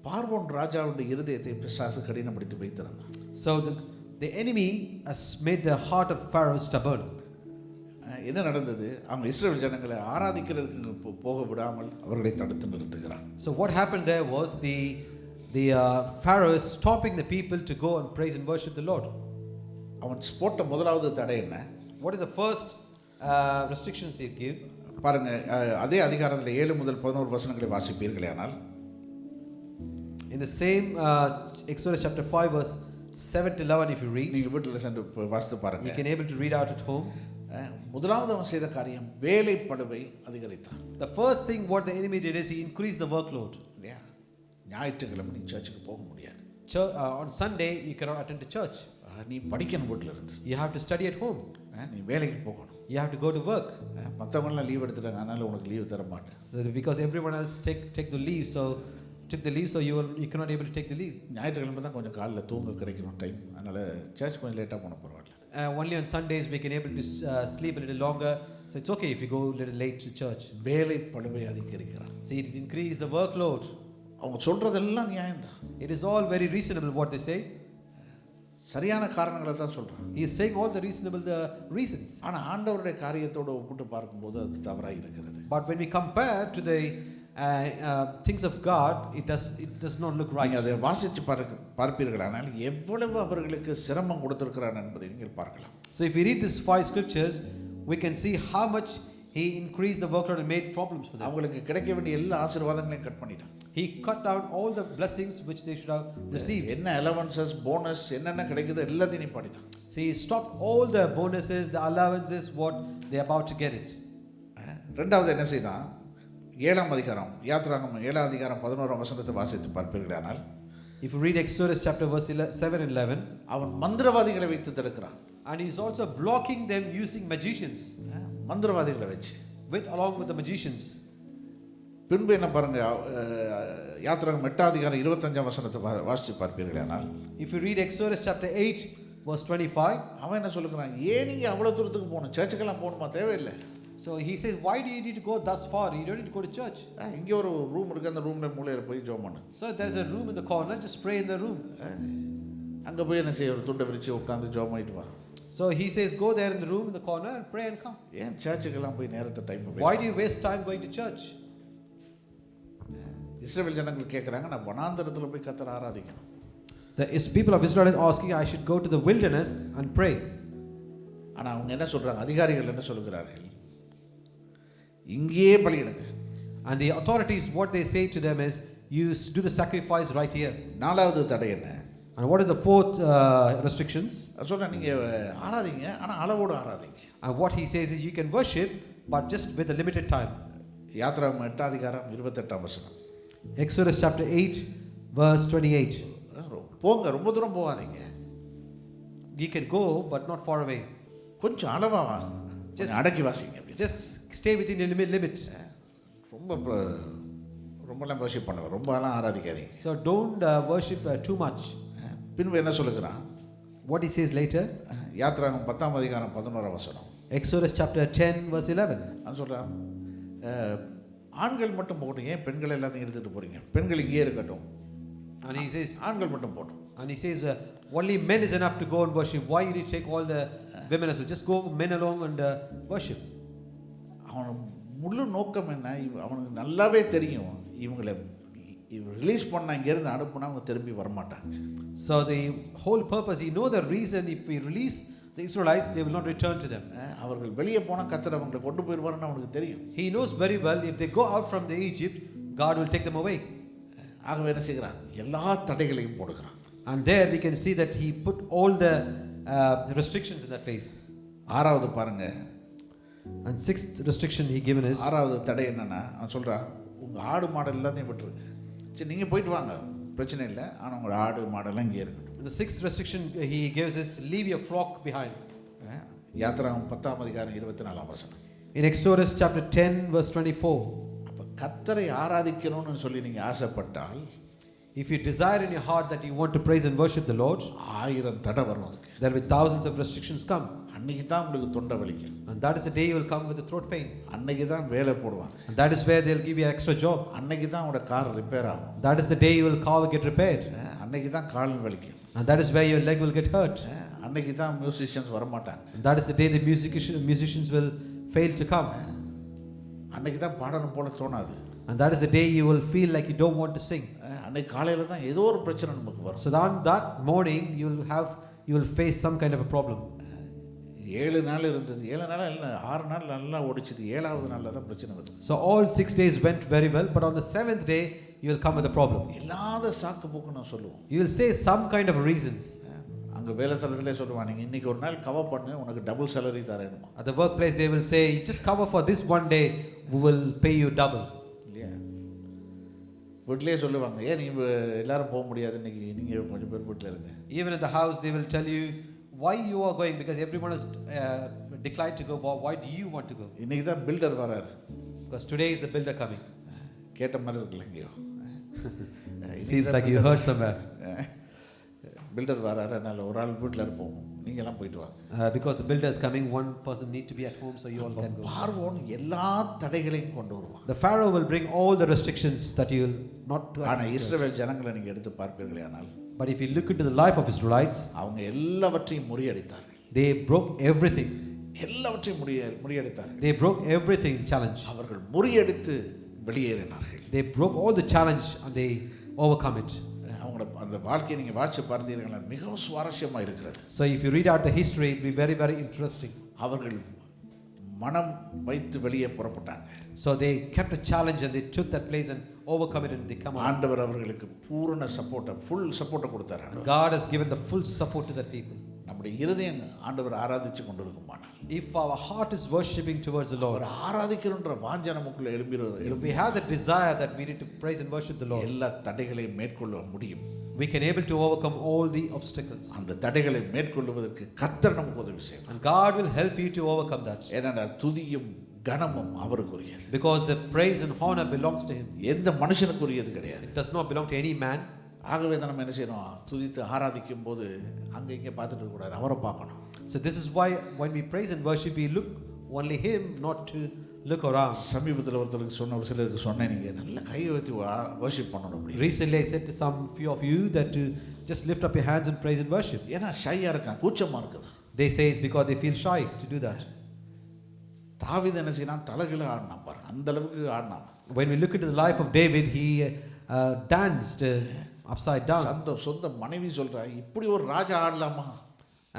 பார்வோன் ராஜாவுடைய இருதயத்தை பிசாசு கடினப்படுத்தி வைத்திருந்தான். So the enemy has made the heart of Pharaoh stubborn. என்ன நடந்தது? அவங்க இஸ்ரவேல் ஜனங்களை ஆராதிக்கிறதுக்கு போக விடாமல் அவர்களை தடுத்து நிறுத்துகிறான். So what happened there was the Pharaoh is stopping the people to go and praise and worship the Lord. அவன் போட்ட முதலாவது தடை என்ன? What is the first restrictions he give? பாருங்க, அதே அதிகாரத்தில் 7 முதல் 11 வசனங்களை வாசிப்பீர்களே ஆனால், in the same Exodus chapter 5 verse 7 to 11, if you read, நீங்க வீட்டில் சென்று வாசித்து பாருங்க. you can able to read out at home. முதலாவது அவன் செய்த காரியம் வேலை பளுவை அதிகரித்தான். The first thing what the enemy did is he increased the workload. இல்லையா? ஞாயிற்றுக்கிழமை நீ சர்ச்சுக்கு போக முடியாது. On Sunday you cannot attend to church. நீ படிக்கணும் வீட்டில் இருந்து. You have to study at home. நீ வேலைக்கு போகணும். You have to go to work. மற்றவங்களாம் லீவ் எடுத்துட்டாங்க, அதனால உனக்கு லீவ் தர மாட்டேன். Because everyone else took the leave, so you cannot able to take the leave. ஞாயிற்றுக்கிழமை தான் கொஞ்சம் காலைல தூங்க கிடைக்கணும் டைம், அதனால சர்ச் கொஞ்சம் லேட்டாக போன பரவாயில்ல. Only on Sundays we can able to sleep a little longer, so it's okay if you go a little late to church. வேலை பளுவை அதிகரிக்கிறான். See, it increase the workload. அவங்க சொல்றதெல்லாம் நியாயம்தான். It is all very reasonable what they say. சரியான காரணங்களை தான் சொல்றான். He is saying all the reasonable reasons. ஆனா ஆண்டவருடைய காரியத்தோட ஒப்பிட்டு பார்க்கும்போது அது தவறாக இருக்கிறது. But when we compare to the things of God, it does not look right. நீங்க அதை வாசித்து பார்ப்பீர்களானால் எவ்வளவு அவர்களுக்கு சிரமம் கொடுத்திருக்கிறான் என்பதை நீங்கள் பார்க்கலாம். So if we read these 5 scriptures, we can see how much he increased the workload and made problems for them. அவங்களுக்கு கிடைக்க வேண்டிய எல்லா ஆசீர்வாதங்களையும் கட் பண்ணிட்டான். He cut down all the blessings which they should have received. என்ன அலவன்சஸ், போனஸ் என்னென்ன கிடைக்குதோ எல்லாத்தையும் நிப்பாட்டிட்டான். So he stopped all the bonuses, the allowances what they are about to get it. ரெண்டாவது என்ன செய்தான்? 7ஆம் அதிகாரம், யாத்ராகமம் 7ஆம் அதிகாரம் 11ஆம் வசனத்தை வாசித்து பார்ப்பீர்களானால், if you read Exodus chapter verse 7 and 11, அவன் மந்திரவாதிகளை வைத்து தடுக்கிறான். and he is also blocking them using magicians, மந்திரவாதிகளை வச்சு along with the magicians. பின்பு என்ன பாருங்க, யாத்ராகமம் 8ஆம் அதிகாரம் 25ஆம் வசனத்தை வாசித்து பார்ப்பீர்களானால், if you read Exodus chapter 8 verse 25, அவன் என்ன சொல்லுகிறான்? ஏன் நீங்க அவ்வளவு தூரத்துக்கு போகணும்? சர்ச்சுக்கெல்லாம் போகணுமா? தேவையில்லை. so he says, why do you need to go thus far? You don't need to go to church. இங்கே ஒரு ரூம் இருக்கு, அந்த ரூம்ல மூலையில போய் ஜெபம் பண்ணு. So there is a room in the corner, just pray in the room. அங்க போய் என்ன செய்ய? ஒரு துண்டை விரிச்சு உட்கார்ந்து ஜெபம் பண்ணிட்டு வா. So he says, go there in the room in the corner and pray and come. ஏன் சர்ச்சுக்கெல்லாம் போய் நேரத்தை time Why do you waste time going to church? இஸ்ரவேல் ஜனங்கள் கேட்குறாங்க, நான் வனாந்தரத்தில் போய் கர்த்தரை ஆராதிக்கணும். The people of Israel are asking, I should go to the wilderness and pray. ஆனால் அவங்க என்ன சொல்றாங்க? அதிகாரிகள் என்ன சொல்கிறார்கள்? இங்கேயே பலியிடுங்க. And the authorities, what they say to them is, you do the sacrifice right here. நாலாவது தடை என்ன? And what is the fourth restrictions? சொல்றேன், நீங்க ஆராதிங்க, ஆனால் அளவோடு ஆராதிங்க. And what he says is, you can worship, but just with a limited time. யாத்ராகமம் 8ஆம் அதிகாரம் 28ஆம் வசனம். Exodus chapter 8 verse 28. போங்க, ரொம்ப தூரம் போகாதீங்க. You can go, but not far away. கொஞ்சம் அளவா வாங்க, Just அடக்கி வாசிங்க. Just stay within the limit. ரொம்பலாம் வர்ஷிப் பண்ணுங்க, ரொம்பலாம் ஆராதிக்காதீங்க. So don't worship too much. பின்பு என்ன சொல்லுகிறான்? What he says later, யாத்ராகமம் 10ஆம் அதிகாரம் 11ஆம் வசனம். Exodus chapter 10 verse 11. நான் சொல்றேன், ஆண்கள் மட்டும் போகட்டும், ஏன் பெண்கள் எல்லாத்தையும் எடுத்துட்டு போறீங்க? பெண்கள் இங்கே இருக்கட்டும். And he says, ஆண்கள் மட்டும் போகட்டும். and he says, only men is enough to go and worship. Why you need to take all the women as well? Just go men along and worship. அவன் முழு நோக்கம் என்ன? அவனுக்கு நல்லாவே தெரியும், இவங்களை ரிலீஸ் பண்ண இங்கேருந்து அனுப்புனா அவங்க திரும்பி வரமாட்டாங்க. So the whole purpose, he know the reason if we release the Israelites, they will not return to them. அவர்கள் வெளியே போனால் கர்த்தர் அவங்களை கொண்டு போயிடுவாருன்னு அவனுக்கு தெரியும். He knows very well if they go out from the Egypt, God will take them away. ஆகவே என்ன செய்கிறான்? எல்லா தடைகளையும் போடுகிறான். And there we can see that he put all the restrictions in that place. ஆறாவது பாருங்க. And sixth restriction he given is, ஆறாவது தடை என்னன்னா, அவன் சொல்றான், உங்க ஆடு மாடு எல்லாத்தையும் விட்டுருங்க. சரி நீங்க போயிட்டு வாங்க, பிரச்சனை இல்லை, ஆனால் உங்களோட ஆடு மாடெல்லாம் இங்கே இருக்கட்டும். the sixth restriction he gives is, leave your flock behind. யாத்திராகமம் 10:24. In Exodus chapter 10 verse 24. அப்போ கர்த்தரை ஆராதிக்கணும்னு சொல்லி நீங்க ஆசைப்பட்டால், if you desire in your heart that you want to praise and worship the Lord, 1000 தடை வரும் அதுக்கு. there will thousands of restrictions come. அன்னைக்கு தான் உங்களுக்கு தொண்டை வலிக்கும். And that is the day you will come with the throat pain. அன்னைக்கு தான் வேலை போடுவாங்க. And that is where they will give you extra job. அன்னைக்கு தான் உங்களோட கார் ரிப்பேர் ஆகும். That is the day your car will get repaired. அன்னைக்கு தான் கால் வலிக்கும். And that is where your leg will get hurt. அன்னைக்கு தான் மியூசிஷியன்ஸ் வர மாட்டாங்க. And that is the day the musicians will fail to come. அன்னைக்கு தான் பாடணும் போல தோணாது. And that is the day you will feel like you don't want to sing. அன்னைக்கு காலையில தான் ஏதோ ஒரு பிரச்சனை நமக்கு வரும். So that morning you will face some kind of a problem. 7 நாள் இருந்தது. 7 நாள் இல்லை, 6 நாள் நல்லா ஓடிச்சது. 7வது நாள்ல தான் பிரச்சனை வருது. So all 6 days went very well, but on the 7th day you will come with a problem. இல்லாத சாக்கு போக்கு நான் சொல்லுவோம். You will say some kind of reasons. அங்க வேலைத்தலத்திலே சொல்லுவாங்க, நீங்க இன்னைக்கு ஒரு நாள் கவர் பண்ணு, உனக்கு double salary தரேனுமா. At the workplace they will say, just cover for this one day, we will pay you double. இல்லையா? வீட்டிலேயே சொல்லுவாங்க, ஏன் நீ எல்லாரும் போக முடியாது, இன்னைக்கு நீங்க கொஞ்சம் பேர் வீட்டில் இருங்க. Even in the house they will tell you why you are going, because everyone has declined to go. Why do you want to go? இன்னைக்கு தான் பில்டர் வராரு. Because today is the builder coming. கேட்ட மாதிரி இருக்குல்ல எங்கேயோ. Seems like you heard somewhere. Builder வராரு, அதனால ஒரு ஆள் வீட்டில் இருப்போம், நீங்க எல்லாம் போயிட்டு வாங்க. Because the builder is coming, one person need to be at home, so you all can go. பார்வோன் எல்லா தடைகளையும் கொண்டு வருவான். The Pharaoh will bring all the restrictions that you will not to. ஆனா இஸ்ரவேல் ஜனங்களை நீங்க எடுத்து பார்ப்பீர்களே ஆனால், But if you look into the life of Israelites, அவங்க எல்லாவற்றையும் முறியடித்தார்கள். they broke everything. எல்லாவற்றையும் முறியடித்தார்கள். They broke everything challenge. அவர்கள் முறியடித்து வெளியேறினார்கள். They broke all the challenge and they overcome it. அவங்களோட அந்த வாழ்க்கையை நீங்க வாட்சி பார்த்தீங்கன்னா மிகவும் சுவாரஸ்யமா இருக்கிறது. So if you read out the history, it will be very, very interesting. அவர்கள் மனம் வைத்து வெளியே புறப்பட்டாங்க. So they kept a challenge and they took that place and overcome it and they come out. ஆண்டவர் அவர்களுக்கு பூரண சப்போர்ட், ஃபுல் சப்போர்ட் கொடுத்தார். God has given the full support to that people. நம்முடைய இருதயம் ஆண்டவர் ஆராதிச்சு கொண்டிருக்குமானால், If our heart is worshiping towards the Lord, அவர் ஆராதிக்கணும்ன்ற வாஞ்சை நமக்குள்ள if we have the desire that we need to praise and worship the Lord, எல்லா தடைகளையும் மேற்கொள்ள முடியும். we can able to overcome all the obstacles. அந்த தடைகளை மேற்கொள்வதற்கு கர்த்தர் நமக்கு உதவி செய்வார். And God will help you to overcome that. ஏன்னா துதியும் கனமும் அவருக்குரியது. Because the praise and honor belongs to Him. எந்த மனுஷனுக்குரியது கிடையாது. It does not belong to any man. ஆகவே தான் நம்ம என்ன செய்யணும், துதித்து ஆராதிக்கும் போது அங்கே இங்கே பார்த்துட்டு இருக்கக்கூடாது, அவரை பார்க்கணும். So this is why when we praise and worship, we look only Him, not to look around. சமீபத்தில் ஒருத்தருக்கு சொன்ன, ஒரு சிலருக்கு சொன்னேன், நீங்கள் நல்லா கை வைத்து வர்ஷிப் பண்ணணும் அப்படி. Recently I said to some few of you that to just lift up your hands and praise and worship. ஏன்னா ஷையாக இருக்கான், கூச்சமாக இருக்குது. They say it's because they feel shy to do that. தாவீது என்ன செய்யலாம், தலைகீழ ஆடினான் பாரு, அந்த அளவுக்கு ஆடினான். When we look into the life of David, he danced upside down. சொந்த மனைவி சொல்றா, இப்படி ஒரு ராஜா ஆடலாமா?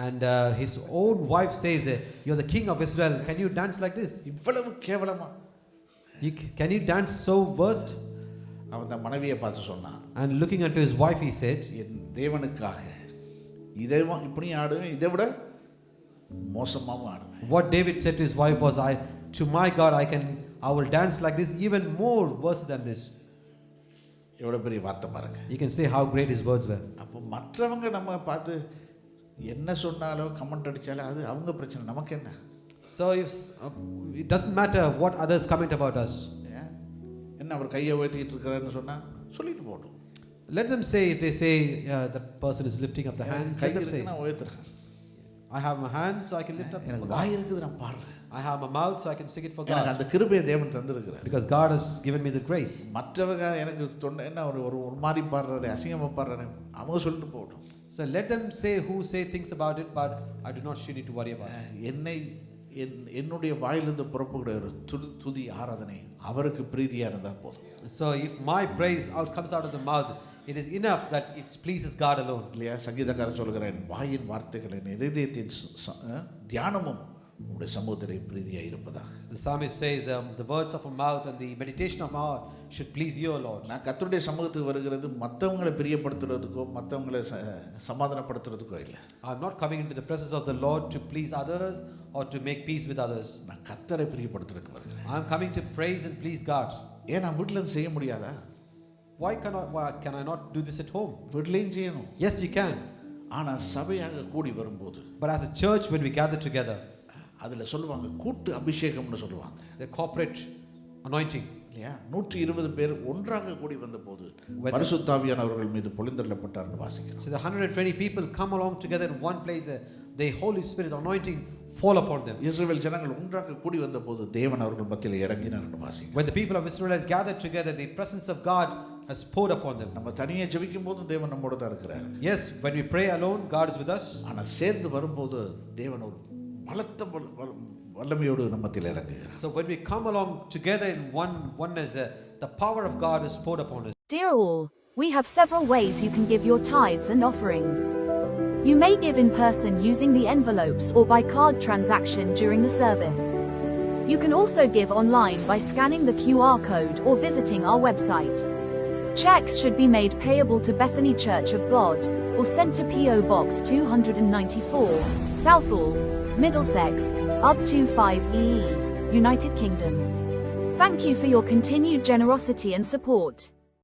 And his own wife says, you're the king of Israel, can you dance like this? இவ்வளவு கேவலமா? Can you dance so worst? அவன் அந்த மனைவியை பார்த்து சொன்னான். And looking unto his wife he said, என் தேவனுக்காக இதை இப்படி ஆடுவேன், இதை விட மோசமாவும் ஆடுவேன். What David said to his wife was, to my God I will dance like this, even more worse than this. எவ்வளவு பெரிய வார்த்தை பாருங்க. You can see how great his words were. அப்போ மற்றவங்க நம்ம பார்த்து என்ன சொன்னாலோ கமெண்ட் அடிச்சாலே அது அவங்க பிரச்சனை, நமக்கு என்ன? So it doesn't matter what others comment about us. என்ன அவர் கையை உயர்த்திட்டு இருக்காருன்னு சொன்னா சொல்லிட்டு போட்டும். Let them say, if they say that person is lifting up the hands, let them say, நான் உயர்த்துறேன். I have my hand so I can lift up. எனக்கு வாய் இருக்குது, நான் பாடுறேன். I have my mouth so I can sing it for God. எனக்கு அந்த கிருபையை தேவன் தந்திருக்கிறார். Because God has given me the grace. மற்றவங்க எனக்கு தொண்டை என்ன ஒரு மாதிரி பாடுறாரு, அசிங்கமா பாடுறாரு, அவங்க சொல்லிட்டு போகட்டும். So let them say who say things about it, but I do not need to worry about it. என்னை என்னுடைய வாயிலிருந்து புறப்படுகிற ஒரு துதி ஆராதனை அவருக்கு பிரீதியாக இருந்தால் போதும். So if my praise comes out of the mouth, it is enough that it pleases God alone. இல்லையா? சங்கீதக்காரன் சொல்கிறேன், வாயின் வார்த்தைகளை இருதயத்தின் தியானமும் உங்களுடைய சமூகத்திலே பிரீதியாக இருப்பதாக. The psalmist says, the words of our mouth and the meditation of our heart should please you, Lord. நான் கர்த்தருடைய சமூகத்துக்கு வருகிறது மற்றவங்களை பிரியப்படுத்துறதுக்கோ மற்றவங்களை சமாதானப்படுத்துறதுக்கோ இல்லை. I'm not coming into the presence of the Lord to please others or to make peace with others. நான் கர்த்தரை பிரியப்படுத்துறதுக்கு வருகிறேன். I'm coming to praise and please God. ஏன் நான் வீட்டில் இருந்து செய்ய முடியாதா? Why can I not do this at home? வீட்டிலையும் செய்யணும். Yes, you can. ஆனால் சபையாக கூடி வரும்போது, But as a church, when we gather together, அதில் சொல்லுவாங்க கூட்டு அபிஷேகம்னு சொல்லுவாங்க. the corporate anointing. இல்லையா? 120 பேர் ஒன்றாக கூடி வந்தபோது பரிசுத்த ஆவியானவர்கள் மீது பொழிந்தள்ளப்பட்டார்னு வாசிக்கிறோம். So the 120 people come along together in one place, the Holy Spirit anointing fall upon them. இஸ்ரவேல் ஜனங்கள் ஒன்றாக கூடி வந்தபோது தேவன் அவர்கள் மத்தியில் இறங்கினார்னு வாசிக்கிறோம். When the people of Israel had gathered together, the presence of God has poured upon them. நம்ம தனியே ஜெபிக்கும் போது தேவன் நம்மோட தான் இருக்கிறார். Yes, when we pray alone, God is with us. ஆனால் சேர்ந்து வரும்போது தேவன் ஒரு பலத்த வல்லமையோடு நம்ம மத்தியில் இறங்குகிறார். So when we come along together in oneness, the power of God is poured upon us. Dear all, we have several ways you can give your tithes and offerings. You may give in person using the envelopes or by card transaction during the service. You can also give online by scanning the QR code or visiting our website. Checks should be made payable to Bethany Church of God or sent to P.O. Box 294, Southall, Middlesex, UB25EE, United Kingdom. Thank you for your continued generosity and support.